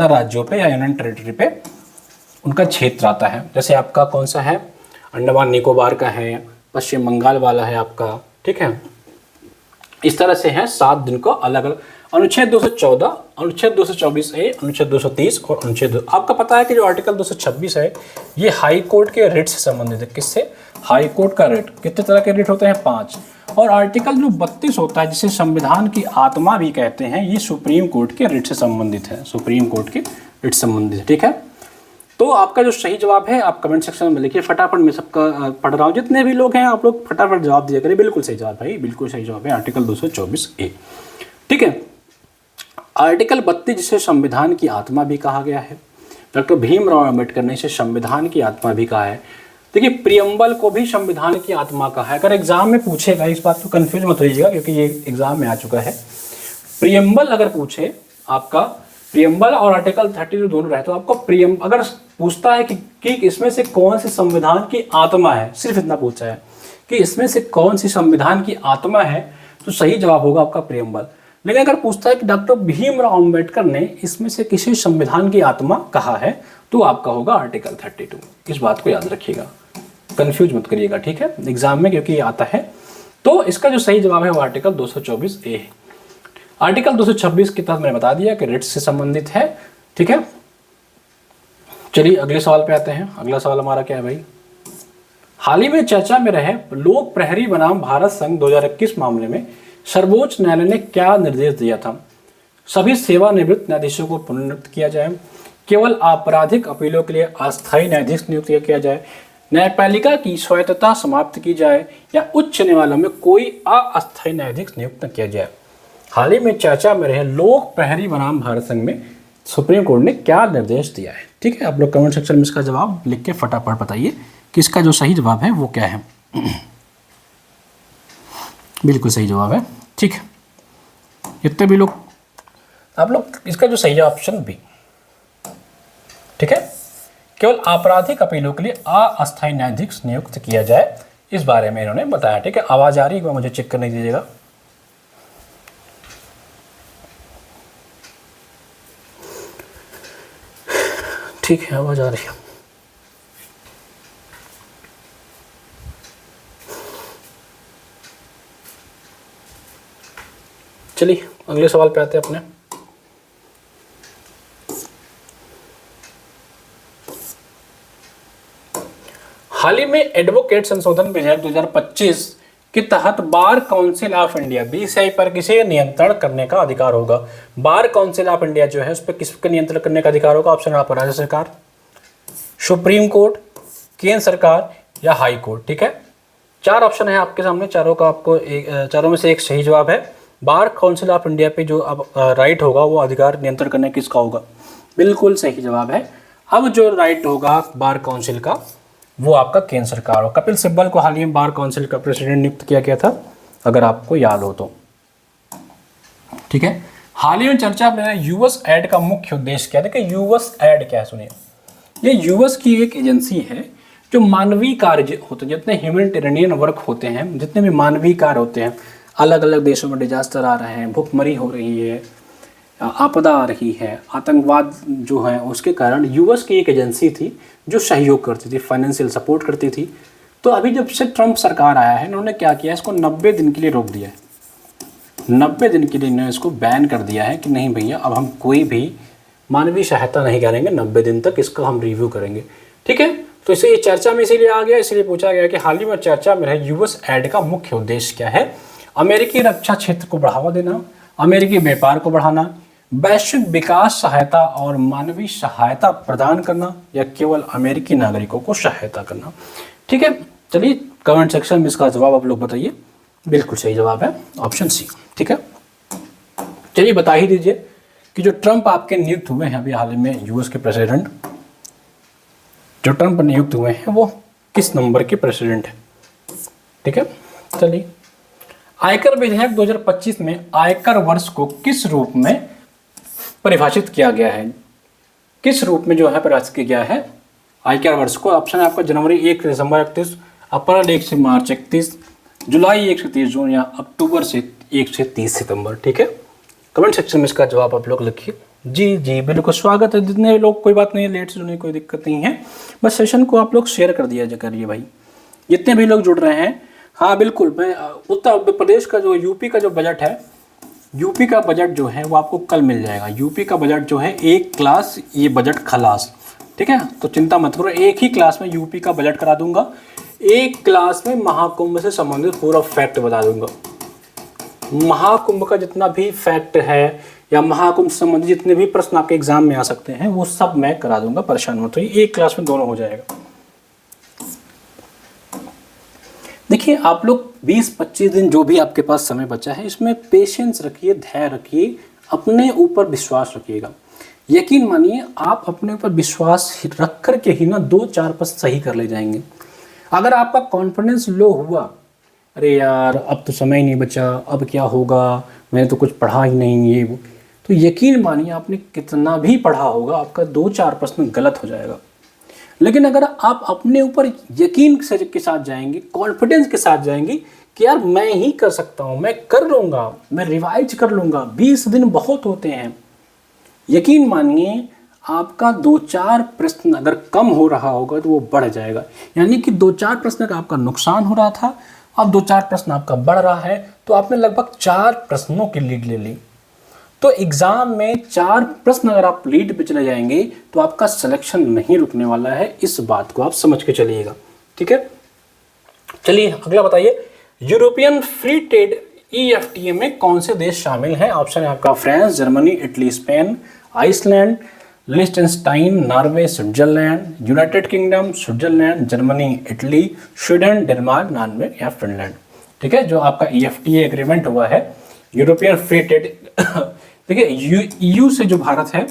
राज्यों पे या यूनियन टेरिटरी पे उनका क्षेत्र आता है। जैसे आपका कौन सा है, अंडमान निकोबार का है, पश्चिम बंगाल वाला है आपका, ठीक है। इस तरह से हैं 7 दिन को अलग अलग। अनुच्छेद 214, अनुच्छेद 224A, अनुच्छेद 230 और अनुच्छेद आपका पता है कि जो आर्टिकल 226 है ये हाई कोर्ट के रिट से संबंधित है। किससे? हाई कोर्ट का रिट। कितने तरह के रिट होते हैं? 5। और आर्टिकल जो 32 होता है जिसे संविधान की आत्मा भी कहते हैं, ये सुप्रीम कोर्ट के रिट से संबंधित है, सुप्रीम कोर्ट के रिट से संबंधित है, ठीक है। तो आपका जो सही जवाब है आप कमेंट सेक्शन में लिखिए। फटाफट मैं सबका पढ़ रहा हूँ, जितने भी लोग हैं आप लोग फटाफट जवाब दिया करिए। बिल्कुल सही जवाब भाई, बिल्कुल सही जवाब है आर्टिकल 224A, ठीक है। आर्टिकल 32 जिसे संविधान की आत्मा भी कहा गया है, डॉक्टर भीमराव अम्बेडकर ने इसे संविधान की आत्मा भी कहा है। देखिए प्रियम्बल को भी संविधान की आत्मा कहा है। अगर एग्जाम में पूछेगा, इस बात को कंफ्यूज मत होइएगा क्योंकि ये एग्जाम में आ चुका है। प्रियम्बल अगर पूछे आपका, प्रियम्बल और आर्टिकल 32 दोनों रहे, तो आपको अगर पूछता है कि इसमें से कौन सी संविधान की आत्मा है, सिर्फ इतना पूछा है कि इसमें से कौन सी संविधान की आत्मा है, तो सही जवाब होगा आपका प्रियम्बल। लेकिन अगर पूछता है कि डॉक्टर भीमराव अम्बेडकर ने इसमें से किसी संविधान की आत्मा कहा है, तो आपका होगा आर्टिकल 32। इस बात को याद रखिएगा, कंफ्यूज मत करिएगा, ठीक है, एग्जाम में, क्योंकि ये आता है। तो इसका जो सही जवाब है वो आर्टिकल 224A है। आर्टिकल 226 के तहत मैंने बता दिया कि रिट से संबंधित है, ठीक है। चलिए अगले सवाल पे आते हैं। अगला सवाल हमारा क्या है भाई? हाल ही में चर्चा में रहे लोक प्रहरी बनाम भारत संघ 2021 मामले में सर्वोच्च न्यायालय ने क्या निर्देश दिया था? सभी सेवानिवृत्त न्यायाधीशों को पुनर्नियुक्त किया जाए, केवल आपराधिक अपीलों के लिए अस्थायी न्यायाधीश नियुक्त किया जाए, न्यायपालिका की स्वायत्तता समाप्त की जाए, या उच्च न्यायालय में कोई अस्थायी न्यायाधीश नियुक्त न किया जाए। हाल ही में चर्चा में रहे लोक प्रहरी बनाम भारत संघ में सुप्रीम कोर्ट ने क्या निर्देश दिया है? ठीक है, आप लोग कमेंट सेक्शन में इसका जवाब लिख के फटाफट बताइए कि इसका जो सही जवाब है वो क्या है। बिल्कुल सही जवाब है, ठीक है। जितने भी लोग, आप लोग इसका जो सही है ऑप्शन बी, ठीक है। केवल आपराधिक अपीलों के लिए अस्थायी न्यायाधीश नियुक्त किया जाए, इस बारे में इन्होंने बताया, ठीक है। आवाज आ रही है, मुझे चेक करने दीजिएगा। ठीक है, आवाज आ रही है। चलिए अगले सवाल पे आते हैं अपने। हाल ही में एडवोकेट संशोधन विधेयक 2025 के तहत bar council of India BCI पर किसे नियंत्रण करने का अधिकार होगा? बार काउंसिल ऑफ इंडिया जो है उस पर किसके नियंत्रण करने का अधिकार होगा? ऑप्शन आप, राज्य सरकार, सुप्रीम कोर्ट, केंद्र सरकार या हाई कोर्ट, ठीक है। 4 ऑप्शन है आपके सामने, चारों का आपको चारों में से एक सही जवाब है। बार काउंसिल ऑफ इंडिया पे जो अब राइट होगा वो अधिकार नियंत्रण करने किसका होगा? बिल्कुल सही जवाब है। अब जो राइट होगा बार काउंसिल का वो आपका केंद्र सरकार हो। कपिल सिब्बल को हाल ही में बार काउंसिल का प्रेसिडेंट नियुक्त किया गया था, अगर आपको याद हो तो। ठीक है। हाल ही में चर्चा में यूएस एड का मुख्य उद्देश्य क्या है? देखिए यूएस एड क्या है, सुनिए। ये यूएस की एक एजेंसी है जो मानवीय कार्य होते हैं, जितने ह्यूमैनिटेरियन वर्क होते हैं, जितने भी मानवीय कार्य होते हैं, अलग अलग देशों में डिजास्टर आ रहे हैं, भूखमरी हो रही है, आपदा आ रही है, आतंकवाद जो है उसके कारण यूएस की एक एजेंसी थी जो सहयोग करती थी, फाइनेंशियल सपोर्ट करती थी। तो अभी जब से ट्रंप सरकार आया है, इन्होंने क्या किया, इसको 90 दिन के लिए रोक दिया है। 90 दिन के लिए इन्होंने इसको बैन कर दिया है कि नहीं भैया, अब हम कोई भी मानवीय सहायता नहीं करेंगे, 90 दिन तक इसका हम रिव्यू करेंगे। ठीक है, तो इसे ये चर्चा में इसीलिए आ गया, इसलिए पूछा गया कि हाल ही में चर्चा में रहे यूएस एड का मुख्य उद्देश्य क्या है? अमेरिकी रक्षा क्षेत्र को बढ़ावा देना, अमेरिकी व्यापार को बढ़ाना, वैश्विक विकास सहायता और मानवीय सहायता प्रदान करना, या केवल अमेरिकी नागरिकों को सहायता करना। ठीक है, चलिए कमेंट सेक्शन में इसका जवाब आप लोग बताइए। बिल्कुल सही जवाब है ऑप्शन सी। ठीक है, चलिए बता ही दीजिए कि जो ट्रंप आपके नियुक्त हुए हैं अभी हाल ही में यूएस के प्रेसिडेंट, जो ट्रंप नियुक्त हुए हैं वो किस नंबर के प्रेसिडेंट है? ठीक है, चलिए आयकर विधेयक 2025 में आयकर वर्ष को किस रूप में परिभाषित किया गया है? किस रूप में जो है परिभाषित किया गया है आयकर वर्ष को? ऑप्शन है आपका जनवरी 1 से दिसंबर 31, अप्रैल 1 से मार्च 31, जुलाई 1 से 30 जून, या अक्टूबर से 1 से 30 सितंबर। ठीक है, कमेंट सेक्शन में इसका जवाब आप लोग लिखिए। जी जी बिल्कुल स्वागत है जितने लोग, कोई बात नहीं है, लेट से जुड़ने कोई दिक्कत नहीं है, बस सेशन को आप लोग शेयर कर दिया करिए भाई, जितने भी लोग जुड़ रहे हैं। हाँ बिल्कुल, मैं उत्तर प्रदेश का जो यूपी का जो बजट है, यूपी का बजट जो है वो आपको कल मिल जाएगा। यूपी का बजट जो है एक क्लास ये बजट खलास। ठीक है, तो चिंता मत करो, एक ही क्लास में यूपी का बजट करा दूंगा, एक क्लास में महाकुंभ से संबंधित पूरा फैक्ट बता दूंगा। महाकुंभ का जितना भी फैक्ट है या महाकुंभ से संबंधित जितने भी प्रश्न आपके एग्जाम में आ सकते हैं वो सब मैं करा दूंगा, परेशान मत होइए, एक क्लास में दोनों हो जाएगा। देखिए आप लोग 20-25 दिन जो भी आपके पास समय बचा है, इसमें पेशेंस रखिए, धैर्य रखिए, अपने ऊपर विश्वास रखिएगा। यकीन मानिए आप अपने ऊपर विश्वास रख कर के ही ना 2-4 प्रश्न सही कर ले जाएंगे। अगर आपका कॉन्फिडेंस लो हुआ, अरे यार अब तो समय ही नहीं बचा, अब क्या होगा, मैंने तो कुछ पढ़ा ही नहीं ये वो, तो यकीन मानिए आपने कितना भी पढ़ा होगा आपका 2-4 प्रश्न गलत हो जाएगा। लेकिन अगर आप अपने ऊपर यकीन के साथ जाएंगे, कॉन्फिडेंस के साथ जाएंगे कि यार मैं ही कर सकता हूँ, मैं कर लूँगा, मैं रिवाइज कर लूँगा, 20 दिन बहुत होते हैं, यकीन मानिए आपका 2-4 प्रश्न अगर कम हो रहा होगा तो वो बढ़ जाएगा। यानी कि 2-4 प्रश्न का आपका नुकसान हो रहा था, अब 2-4 प्रश्न आपका बढ़ रहा है, तो आपने लगभग 4 प्रश्नों की लीड ले ली। तो एग्जाम में 4 प्रश्न अगर आप लीड पे चले जाएंगे तो आपका सिलेक्शन नहीं रुकने वाला है, इस बात को आप समझ के चलिएगा। ठीक है, चलिए अगला बताइए, यूरोपियन फ्री ट्रेड EFTA में कौन से देश शामिल हैं? ऑप्शन है आपका France, Germany, Italy, Spain, Iceland, Liechtenstein, Norway, Switzerland, United Kingdom, Switzerland, Germany, Italy, Sweden, Denmark, Norway या फिनलैंड। ठीक है, जो आपका EFTA एग्रीमेंट हुआ है यूरोपियन फ्री ट्रेड देखिए EU से जो भारत है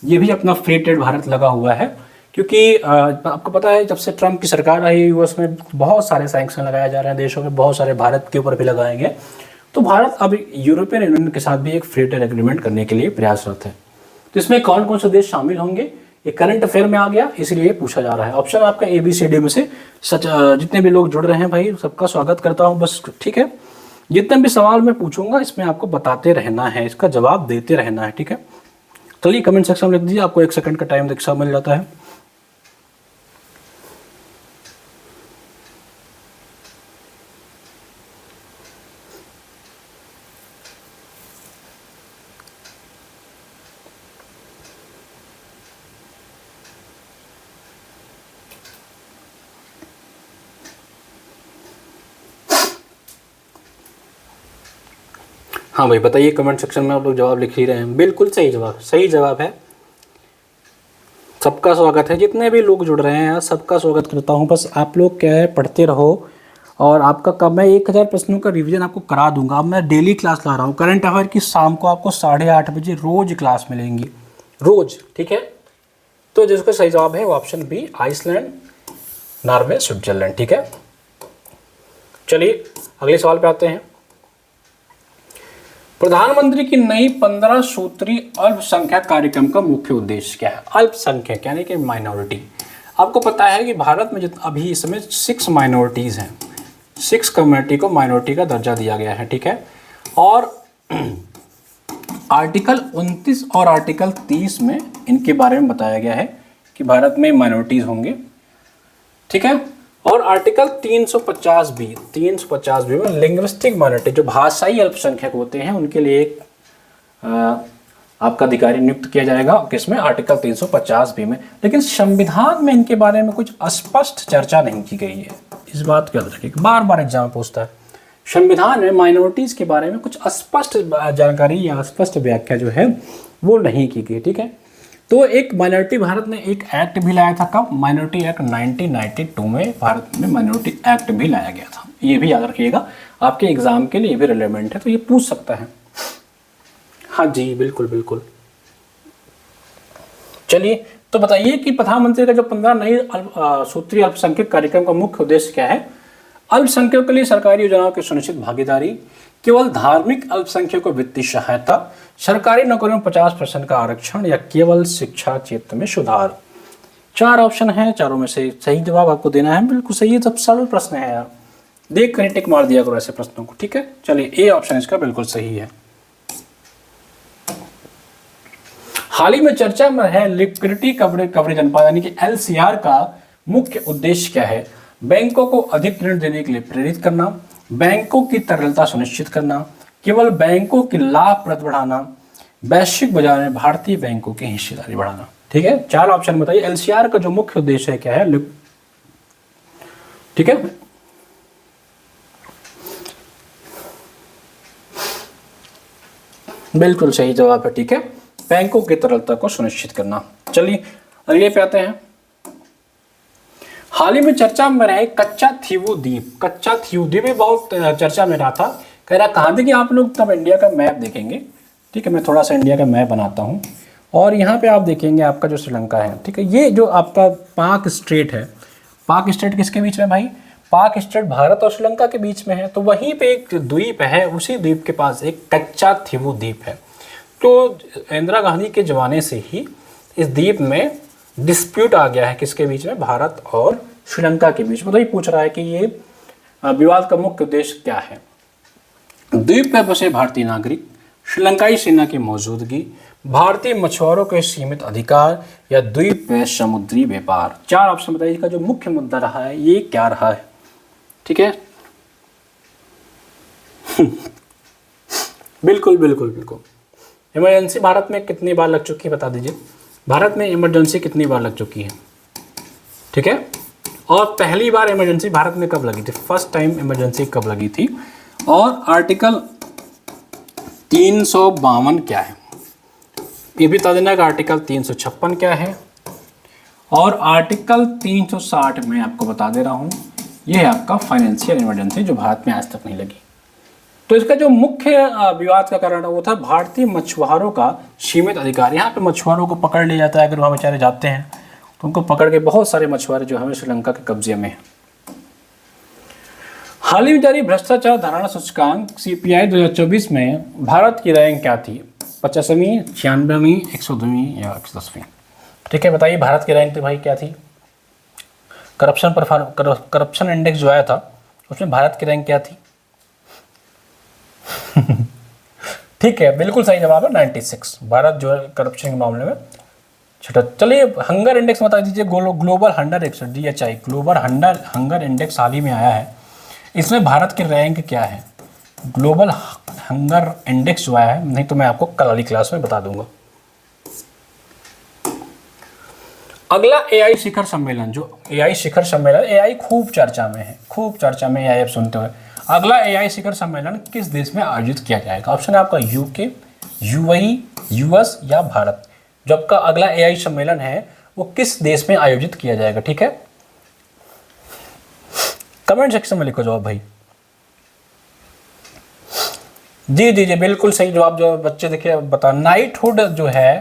ये भी अपना फ्री ट्रेड भारत लगा हुआ है, क्योंकि आपको पता है जब से ट्रंप की सरकार आई यूएस में बहुत सारे सैंक्शन लगाए जा रहे हैं देशों में, बहुत सारे भारत के ऊपर भी लगाएंगे। तो भारत अब यूरोपियन यूनियन के साथ भी एक फ्री ट्रेड एग्रीमेंट करने के लिए प्रयासरत है। तो इसमें कौन कौन से देश शामिल होंगे ये करंट अफेयर में आ गया, इसलिए पूछा जा रहा है। ऑप्शन आपका ABCD में से सच, जितने भी लोग जुड़ रहे हैं भाई सबका स्वागत करता हूँ बस। ठीक है, जितने भी सवाल मैं पूछूंगा इसमें आपको बताते रहना है, इसका जवाब देते रहना है। ठीक है, चलिए कमेंट सेक्शन में लिख दीजिए, आपको 1 सेकंड का टाइम देखा मिल जाता है। हाँ भाई बताइए, कमेंट सेक्शन में आप लोग जवाब लिख ही रहे हैं। बिल्कुल सही जवाब, सही जवाब है, सबका स्वागत है। जितने भी लोग जुड़ रहे हैं सबका स्वागत करता हूँ। बस आप लोग क्या है पढ़ते रहो, और आपका कब मैं 1000 प्रश्नों का रिवीजन आपको करा दूंगा। अब मैं डेली क्लास ला रहा हूँ, करंट अफेयर की शाम को आपको 8:30 बजे रोज क्लास मिलेंगी, रोज। ठीक है, तो जिसका सही जवाब है वो option B, Iceland, Norway, Switzerland. ठीक है, चलिए अगले सवाल पे आते हैं। प्रधानमंत्री की नई 15 सूत्री अल्पसंख्यक कार्यक्रम का मुख्य उद्देश्य क्या है? अल्पसंख्यक यानी कि माइनॉरिटी। आपको पता है कि भारत में अभी इस समय 6 माइनॉरिटीज़ हैं, 6 कम्युनिटी को माइनॉरिटी का दर्जा दिया गया है, ठीक है। और आर्टिकल 29 और आर्टिकल 30 में इनके बारे में बताया गया है कि भारत में माइनॉरिटीज़ होंगे, ठीक है। और आर्टिकल 350 बी में लिंग्विस्टिक माइनॉरिटी, जो भाषाई अल्पसंख्यक होते हैं, उनके लिए एक आपका अधिकारी नियुक्त किया जाएगा, किसमें? आर्टिकल 350 बी में। लेकिन संविधान में इनके बारे में कुछ स्पष्ट चर्चा नहीं की गई है, इस बात को याद रखिए, बार बार एग्जाम पूछता है। संविधान में माइनॉरिटीज़ के बारे में कुछ स्पष्ट जानकारी या स्पष्ट व्याख्या जो है वो नहीं की गई, ठीक है। तो एक माइनॉरिटी, भारत ने एक एक्ट भी लाया था, कब? माइनॉरिटी एक्ट 1992 में भारत में माइनॉरिटी एक्ट भी लाया गया था। ये भी याद रखिएगा, आपके एग्जाम के लिए भी रिलेवेंट है, तो ये पूछ सकता है। हाँ जी, बिल्कुल बिल्कुल। चलिए, तो बताइए कि प्रधानमंत्री का जो 15 नई सूत्री अल्पसंख्यक कार्यक्रम का मुख्य उद्देश्य क्या है? अल्पसंख्यकों के लिए सरकारी योजनाओं की सुनिश्चित भागीदारी, केवल धार्मिक अल्पसंख्यकों को वित्तीय सहायता, सरकारी नौकरियों में 50% का आरक्षण, या केवल शिक्षा क्षेत्र में सुधार। 4 ऑप्शन हैं, चारों में से सही जवाब आपको देना है। बिल्कुल सही है, सब सरल प्रश्न है यार, देख कर टिक मार दिया करो ऐसे प्रश्नों को, ठीक है। चलिए, ए ऑप्शन इसका बिल्कुल सही है। हाल ही में चर्चा में है लिक्विडिटी कवरेज अनुपात यानी कि LCR का मुख्य उद्देश्य क्या है? बैंकों को अधिक ऋण देने के लिए प्रेरित करना, बैंकों की तरलता सुनिश्चित करना, केवल बैंकों की लाभप्रद बढ़ाना, वैश्विक बाजार में भारतीय बैंकों की हिस्सेदारी बढ़ाना, ठीक है। 4 ऑप्शन बताइए। LCR का जो मुख्य उद्देश्य है क्या है? ठीक है, बिल्कुल सही जवाब है, ठीक है, बैंकों की तरलता को सुनिश्चित करना। चलिए अगले पे आते हैं। हाल ही में चर्चा में रहे कच्चा थीवू द्वीप। कच्चा थीवू द्वीप भी बहुत चर्चा में रहा था। कह रहा कहाँ देखिए आप लोग, तब इंडिया का मैप देखेंगे, ठीक है। मैं थोड़ा सा इंडिया का मैप बनाता हूँ और यहाँ पे आप देखेंगे आपका जो श्रीलंका है, ठीक है। ये जो आपका पाक स्टेट है, पाक स्टेट किसके बीच में भाई? पाक स्टेट भारत और श्रीलंका के बीच में है। तो वहीं पे एक द्वीप है, उसी द्वीप के पास एक कच्चा थीवू द्वीप है। तो इंदिरा गांधी के ज़माने से ही इस द्वीप में डिस्प्यूट आ गया है, किसके बीच में? भारत और श्रीलंका के बीच में। तो ये पूछ रहा है कि ये विवाद का मुख्य उद्देश्य क्या है? द्वीप पर बसे भारतीय नागरिक, श्रीलंकाई सेना की मौजूदगी, भारतीय मछुआरों के सीमित अधिकार, या द्वीप में समुद्री व्यापार। 4 ऑप्शन बताइए, इसका जो मुख्य मुद्दा रहा है ये क्या रहा है, ठीक है। बिल्कुल बिल्कुल बिल्कुल। इमरजेंसी भारत में कितनी बार लग चुकी है बता दीजिए? भारत में इमरजेंसी कितनी बार लग चुकी है, ठीक है। और पहली बार इमरजेंसी भारत में कब लगी थी? फर्स्ट टाइम इमरजेंसी कब लगी थी? और आर्टिकल 352 क्या है ये भी बता देना। आर्टिकल 356 क्या है? और आर्टिकल 360 में आपको बता दे रहा हूँ, ये है आपका फाइनेंशियल इमरजेंसी, जो भारत में आज तक नहीं लगी। तो इसका जो मुख्य विवाद का कारण वो था भारतीय मछुआरों का सीमित अधिकार। यहाँ पे मछुआरों को पकड़ लिया जाता है, अगर वहाँ बेचारे जाते हैं तो उनको पकड़ के, बहुत सारे मछुआरे जो हमें श्रीलंका के कब्जे में हैं। हाल ही में जारी भ्रष्टाचार धारणा सूचकांक CPI 2024 में भारत की रैंक क्या थी? 50वीं, 96वीं, 102वीं या 110वीं? ठीक है, बताइए भारत की रैंक तो भाई क्या थी? करप्शन इंडेक्स जो आया था उसमें भारत की रैंक क्या थी? ठीक है, बिल्कुल सही जवाब है 96। भारत जो है करप्शन के मामले में छठा। चलिए हंगर इंडेक्स बता दीजिए। Global hunger index DHI, global hunger index हाल ही में आया है, इसमें भारत की रैंक क्या है? ग्लोबल हंगर इंडेक्स जो आया है, नहीं तो मैं आपको कल वाली क्लास में बता दूंगा। अगला AI शिखर सम्मेलन, जो AI शिखर सम्मेलन, AI खूब चर्चा में है, खूब चर्चा में AI आप सुनते हुए। अगला AI शिखर सम्मेलन किस देश में आयोजित किया जाएगा? ऑप्शन है आपका UK, UAE, US या भारत। जो आपका अगला AI सम्मेलन है वो किस देश में आयोजित किया जाएगा? ठीक है, कमेंट सेक्शन में लिखो जवाब भाई। जी जी जी, बिल्कुल सही जवाब। जो बच्चे देखिए बता, नाइटहुड जो है,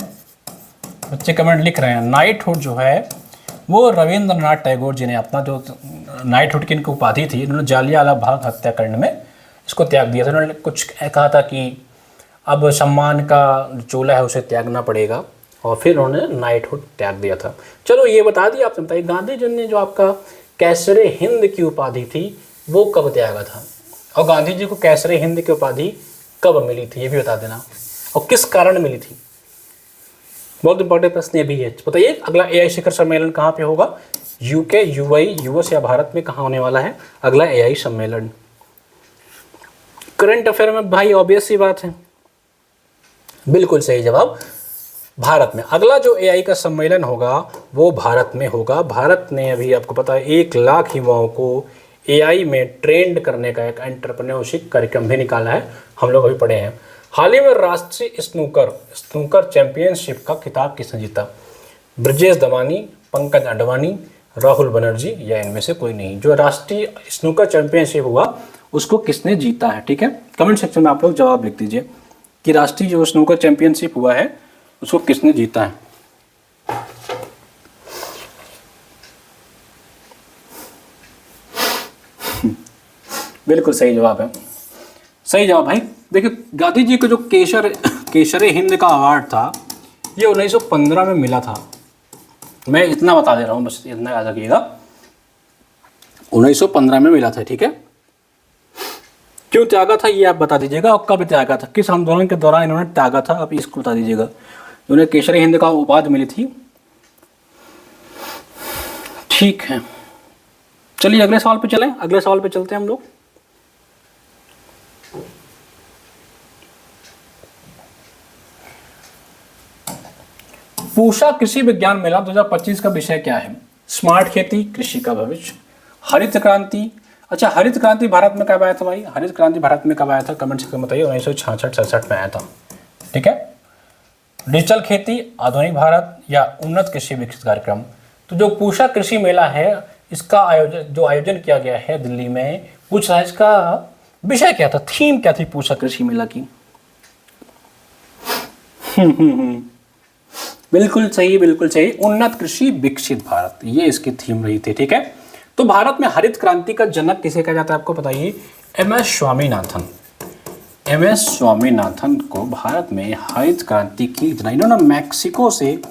बच्चे कमेंट लिख रहे हैं, नाइटहुड जो है वो रविंद्रनाथ टैगोर जी ने अपना जो नाइटहुड की इनकी उपाधि थी, इन्होंने जालियांवाला बाग हत्याकांड में इसको त्याग दिया था। उन्होंने कुछ कहा था कि अब सम्मान का चोला है उसे त्यागना पड़ेगा, और फिर उन्होंने नाइटहुड त्याग दिया था। चलो ये बता दिया, आप बताइए गांधी जी ने जो आपका कैसरे हिंद की उपाधि थी वो कब त्यागा था, और गांधी जी को कैसरे हिंद की उपाधि कब मिली थी ये भी बता देना, और किस कारण मिली थी। बहुत इंपॉर्टेंट प्रश्न ये भी है। बताइए अगला एआई शिखर सम्मेलन कहाँ पे होगा, यूके, यूएई, यूएस या भारत में कहाँ होने वाला है अगला एआई सम्मेलन। करंट अफेयर में भाई ऑब्वियस सी बात है, बिल्कुल सही जवाब भारत में। अगला जो एआई का सम्मेलन होगा वो भारत में होगा। भारत ने अभी आपको पता है 1 लाख युवाओं को एआई में ट्रेंड करने का एक एंटरप्रेन्योरशिप कार्यक्रम भी निकाला है, हम लोग अभी पढ़े हैं। हाल ही में राष्ट्रीय स्नूकर चैंपियनशिप का खिताब किसने जीता, ब्रजेश दमानी, पंकज अडवाणी, राहुल बनर्जी या इनमें से कोई नहीं। जो राष्ट्रीय स्नूकर चैंपियनशिप हुआ उसको किसने जीता है, ठीक है। कमेंट सेक्शन में आप लोग जवाब लिख दीजिए कि राष्ट्रीय जो स्नूकर चैंपियनशिप हुआ है उसको किसने जीता है। बिल्कुल सही जवाब है, सही जवाब भाई। देखिए गांधी जी को जो केसरे हिंद का अवार्ड था ये 1915 में मिला था। मैं इतना बता दे रहा हूँ, बस इतना याद रखिएगा, 1915 में मिला था, ठीक है। क्यों त्यागा था ये आप बता दीजिएगा, और कब त्यागा था, किस आंदोलन के दौरान इन्होंने त्यागा था, आप इसको बता दीजिएगा। उन्हें केसरी हिंद का उपाधि मिली थी, ठीक है। चलिए अगले सवाल पे चलें, अगले सवाल पे चलते हैं हम लोग। पूषा कृषि विज्ञान मेला 2025 का विषय क्या है, स्मार्ट खेती, कृषि का भविष्य, हरित क्रांति। अच्छा हरित क्रांति भारत में कब आया था भाई, हरित क्रांति भारत में कब आया था, कमेंट सेक्शन में बताइए। 1966-67 में आया था, ठीक है। डिजिटल खेती, आधुनिक भारत या उन्नत कृषि विकसित कार्यक्रम। तो जो पूषा कृषि मेला है इसका आयोजन किया गया है दिल्ली में, पूछ रहा है इसका विषय क्या था, थीम क्या थी पूषा कृषि मेला की। बिल्कुल सही, बिल्कुल सही, उन्नत कृषि विकसित भारत, ये इसकी थीम रही थी, ठीक है। तो भारत में हरित क्रांति का जनक किसे कहा जाता है आपको बताइए, एमएस स्वामीनाथन। एमएस स्वामीनाथन को भारत में हरित क्रांति की इन्होंने मैक्सिको से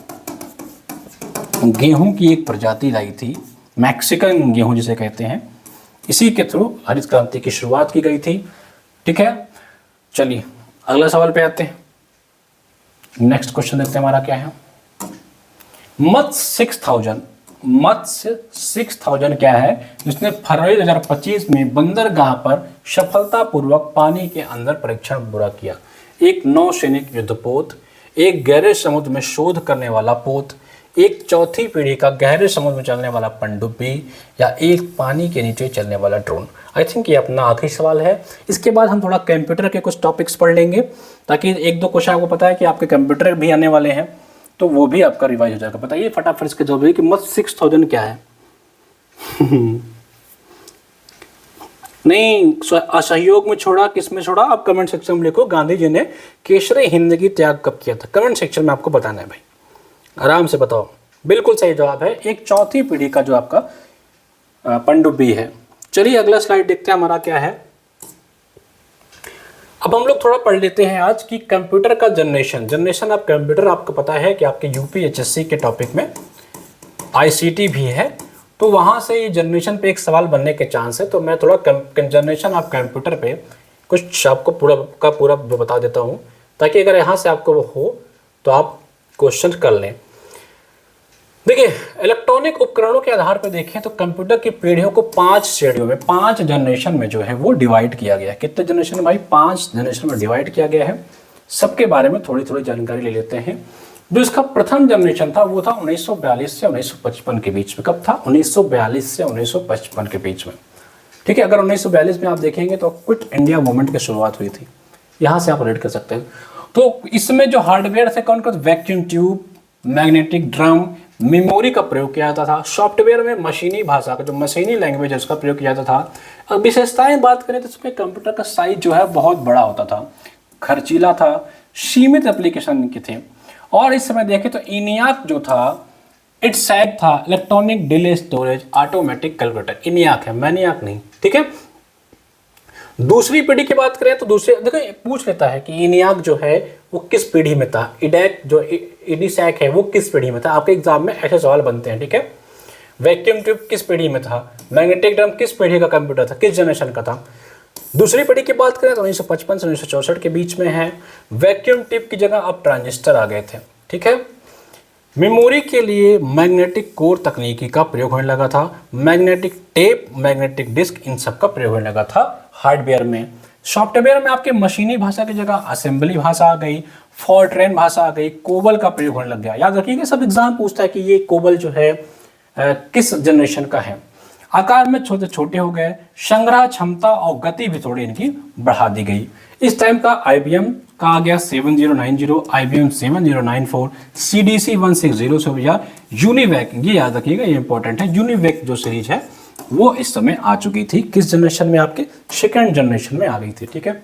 गेहूं की एक प्रजाति लाई थी, मैक्सिकन गेहूं जिसे कहते हैं, इसी के थ्रू हरित क्रांति की शुरुआत की गई थी, ठीक है। चलिए अगला सवाल पे आते हैं, नेक्स्ट क्वेश्चन देखते हैं हमारा क्या है। मत्स्य 6000 क्या है, जिसने फरवरी 2025 में बंदरगाह पर सफलतापूर्वक पानी के अंदर परीक्षण पूरा किया। एक नौसैनिक युद्धपोत, एक गहरे समुद्र में शोध करने वाला पोत, एक चौथी पीढ़ी का गहरे समुद्र में चलने वाला पनडुब्बी, या एक पानी के नीचे चलने वाला ड्रोन। आई थिंक ये अपना आखिरी सवाल है। इसके बाद हम थोड़ा कंप्यूटर के कुछ टॉपिक्स पढ़ लेंगे, ताकि 1-2 क्वेश्चन आपको पता है कि आपके कंप्यूटर भी आने वाले हैं, तो वो भी आपका रिवाइज हो जाएगा। बताइए फटाफट इसके जवाब कि मत 6000 क्या है। नहीं असहयोग में छोड़ा, किस में छोड़ा, आप कमेंट सेक्शन में लिखो। गांधी जी ने केसरी हिंद की त्याग कब किया था, कमेंट सेक्शन में आपको बताना है भाई, आराम से बताओ। बिल्कुल सही जवाब है एक चौथी पीढ़ी का जो आपका पनडुब्बी है। चलिए अगला स्लाइड देखते हैं हमारा क्या है। अब हम लोग थोड़ा पढ़ लेते हैं आज कि कंप्यूटर का जनरेशन आप कंप्यूटर, आपको पता है कि आपके यूपीएचएससी के टॉपिक में आईसीटी भी है, तो वहाँ से ये जनरेशन पे एक सवाल बनने के चांस है। तो मैं थोड़ा जनरेशन ऑफ कंप्यूटर पे कुछ आपको पूरा बता देता हूँ, ताकि अगर यहाँ से आपको वो हो तो आप क्वेश्चन कर लें। देखिए इलेक्ट्रॉनिक उपकरणों के आधार पर देखें तो कंप्यूटर की पीढ़ियों को 5 श्रेणियों में, 5 जनरेशन में जो है वो डिवाइड किया गया है। कितने जनरेशन भाई, 5 जनरेशन में डिवाइड किया गया है। सबके बारे में थोड़ी थोड़ी जानकारी ले लेते हैं। जो इसका प्रथम जनरेशन था वो था 1942 से 1955 के बीच में। कब था, 1942 से 1955 के बीच में, ठीक है। अगर 1942 में आप देखेंगे तो क्विट इंडिया मूवमेंट की शुरुआत हुई थी, यहाँ से आप रीड कर सकते हैं। तो इसमें जो हार्डवेयर थे कौन कौन, vacuum tube, magnetic drum, memory का प्रयोग किया जाता था। सॉफ्टवेयर में मशीनी भाषा का जो मशीनी लैंग्वेज है उसका प्रयोग किया जाता था। अब विशेषताएं बात करें तो इसमें कंप्यूटर का साइज जो है बहुत बड़ा होता था, खर्चीला था, सीमित एप्लीकेशन के थे। और इस समय देखें तो इनियाक जो था, इट्स सैट था, electronic delay storage automatic calculator, इनियाक है, मैनियाक नहीं, ठीक है। दूसरी पीढ़ी की बात करें तो दूसरे देखो पूछ लेता है कि ENIAC जो है वो किस पीढ़ी में था, IDAC जो EDISAC है वो किस पीढ़ी में था। आपके एग्जाम में ऐसे सवाल बनते हैं, ठीक है। वैक्यूम ट्यूब किस पीढ़ी में था, मैग्नेटिक ड्रम किस पीढ़ी का कंप्यूटर था, किस जनरेशन का था। दूसरी पीढ़ी की बात करें तो 1955 से 1964 के बीच में है। वैक्यूम ट्यूब की जगह अब ट्रांजिस्टर आ गए थे, ठीक है। मेमोरी के लिए मैग्नेटिक कोर तकनीकी का प्रयोग होने लगा था। मैग्नेटिक टेप, मैग्नेटिक डिस्क, इन सब का प्रयोग होने लगा था हार्डवेयर में। सॉफ्टवेयर में आपके मशीनी भाषा की जगह असेंबली भाषा आ गई, फॉरट्रेन भाषा आ गई, कोबल का प्रयोग होने लग गया। याद रखिएगा सब एग्जाम पूछता है कि ये कोबल जो है किस जनरेशन का है। आकार में छोटे छोटे हो गए, संग्रह क्षमता और गति भी थोड़ी इनकी बढ़ा दी गई। इस टाइम का IBM का आ गया 7090, IBM 7094, CDC 160 से या यूनिवैक, ये याद रखिएगा, ये इंपॉर्टेंट है। यूनिवैक जो सीरीज है वो इस समय आ चुकी थी, किस जनरेशन में, आपके सेकेंड जनरेशन में आ गई थी, ठीक है।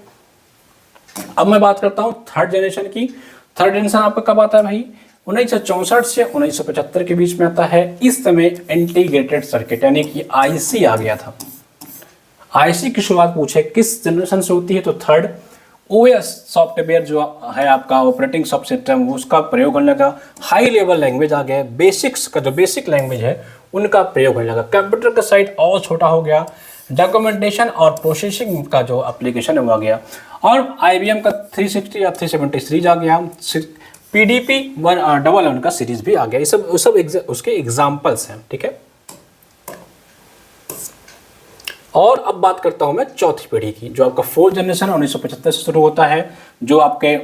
अब मैं बात करता हूँ थर्ड जनरेशन की। थर्ड जनरेशन आपका कब आता है भाई, 1964 से 1975 के बीच में आता है। इस समय इंटीग्रेटेड सर्किट यानी कि IC आ गया था। IC की शुरुआत पूछे किस जनरेशन से होती है तो थर्ड। OS सॉफ्टवेयर जो है आपका ऑपरेटिंग सॉफ्ट सिस्टम, उसका प्रयोग होने लगा। हाई लेवल लैंग्वेज आ गया, बेसिक्स का जो बेसिक लैंग्वेज है उनका प्रयोग होने लगा। कंप्यूटर का साइज और छोटा हो गया। डॉक्यूमेंटेशन और प्रोसेसिंग का जो एप्लीकेशन है वो आ गया। और IBM का 360 या 370 सीरीज आ गया। PDP 111 का सीरीज भी आ गया। ये सब उसके एग्जाम्पल्स हैं, ठीक है। और अब बात करता हूं मैं चौथी पीढ़ी की, जो आपका फोर्थ जनरेशन 1975 से शुरू होता है। जो आपके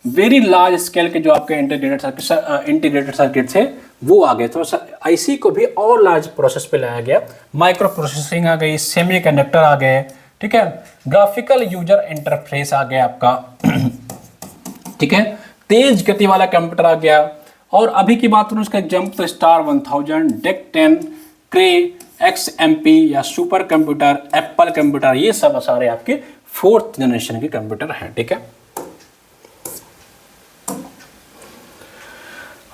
वेरी लार्ज स्केल के जो आपके इंटीग्रेटेड सर्किट थे वो आ गए। तो IC को भी और लार्ज प्रोसेस पे लाया गया। माइक्रो प्रोसेसिंग आ गई, सेमीकंडक्टर आ गए, ठीक है। ग्राफिकल यूजर इंटरफेस आ गया आपका, ठीक है। तेज गति वाला कंप्यूटर आ गया। और अभी की बात करूँ उसका जंप तो स्टार 1000, DEC 10, क्रे, XMP या सुपर कंप्यूटर, एप्पल कंप्यूटर, ये सब सारे आपके फोर्थ जनरेशन के कंप्यूटर हैं, ठीक है।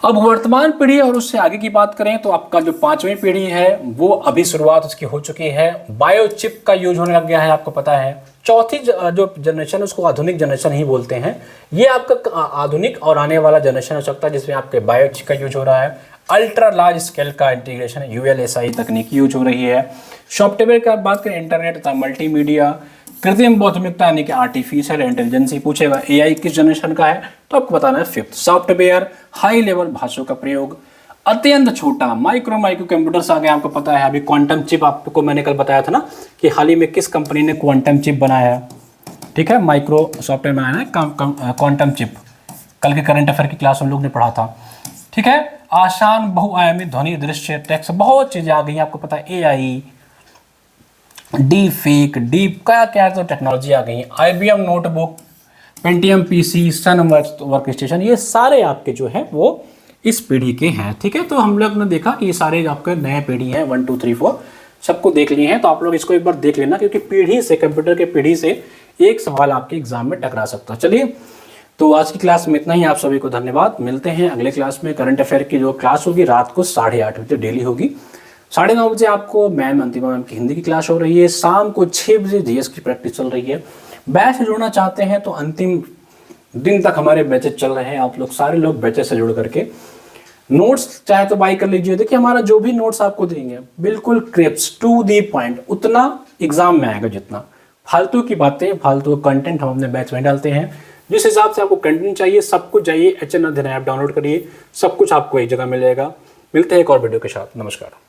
अब वर्तमान पीढ़ी और उससे आगे की बात करें तो आपका जो पांचवी पीढ़ी है वो अभी शुरुआत उसकी हो चुकी है। बायोचिप का यूज होने लग गया है, आपको पता है। चौथी जो जनरेशन है उसको आधुनिक जनरेशन ही बोलते हैं। ये आपका आधुनिक और आने वाला जनरेशन हो सकता है जिसमें आपके बायोचिप का यूज हो रहा है। अल्ट्रा लार्ज स्केल का इंटीग्रेशन ULSI तकनीक यूज हो रही है। सॉफ्टवेयर की बात करें इंटरनेट तथा मल्टीमीडिया, कृत्रिम बुद्धिमत्ता यानी कि आर्टिफिशियल इंटेलिजेंस पूछेगा। AI किस जनरेशन का है तो आपको बताना है फिफ्थ। सॉफ्टवेयर, हाई लेवल भाषाओं का प्रयोग, अत्यंत छोटा माइक्रो कंप्यूटर्स आ गए, आपको पता है। अभी क्वांटम चिप आपको मैंने कल बताया था ना कि हाल ही में किस कंपनी ने क्वांटम चिप बनाया है, ठीक है। माइक्रो सॉफ्टवेयर बनाया है क्वांटम चिप। कल के करंट अफेयर की क्लास हम लोग ने पढ़ा था, ठीक है। आसान बहुआयामी ध्वनि, दृश्य, टेक्स्ट, बहुत चीजें आ गई आपको पता है। AI, डीप क्या क्या तो टेक्नोलॉजी आ गई। IBM नोटबुक, पेंटियम PC, सन वर्क स्टेशन, ये सारे आपके जो है वो इस पीढ़ी के हैं, ठीक है। तो हम लोग ने देखा कि ये सारे आपके नए पीढ़ी हैं, 1 2 3 4 सबको देख लिए हैं। तो आप लोग इसको एक बार देख लेना, क्योंकि पीढ़ी से, कंप्यूटर के पीढ़ी से एक सवाल आपके एग्जाम में टकरा सकता है। चलिए, तो आज की क्लास में इतना ही। आप सभी को धन्यवाद। मिलते हैं अगले क्लास में। करंट अफेयर की जो क्लास होगी रात को 8:30 बजे डेली होगी। 9:30 बजे आपको मैम अंतिमा मैम की हिंदी की क्लास हो रही है। शाम को 6 बजे GS की प्रैक्टिस चल रही है। बैच से जुड़ना चाहते हैं तो अंतिम दिन तक हमारे बैचेस चल रहे हैं। आप लोग सारे लोग बैचेस से जुड़ करके नोट्स चाहे तो बाई कर लीजिए। देखिए, हमारा जो भी नोट्स आपको देंगे बिल्कुल क्रिप्स टू दी पॉइंट, उतना एग्जाम में आएगा जितना। फालतू की बातें, फालतू कंटेंट हम अपने बैच में डालते हैं। जिस हिसाब से आपको कंटेंट चाहिए, सब कुछ चाहिए, HN अध्ययन ऐप डाउनलोड करिए, सब कुछ आपको एक जगह मिलेगा। मिलते हैं एक और वीडियो के साथ। नमस्कार।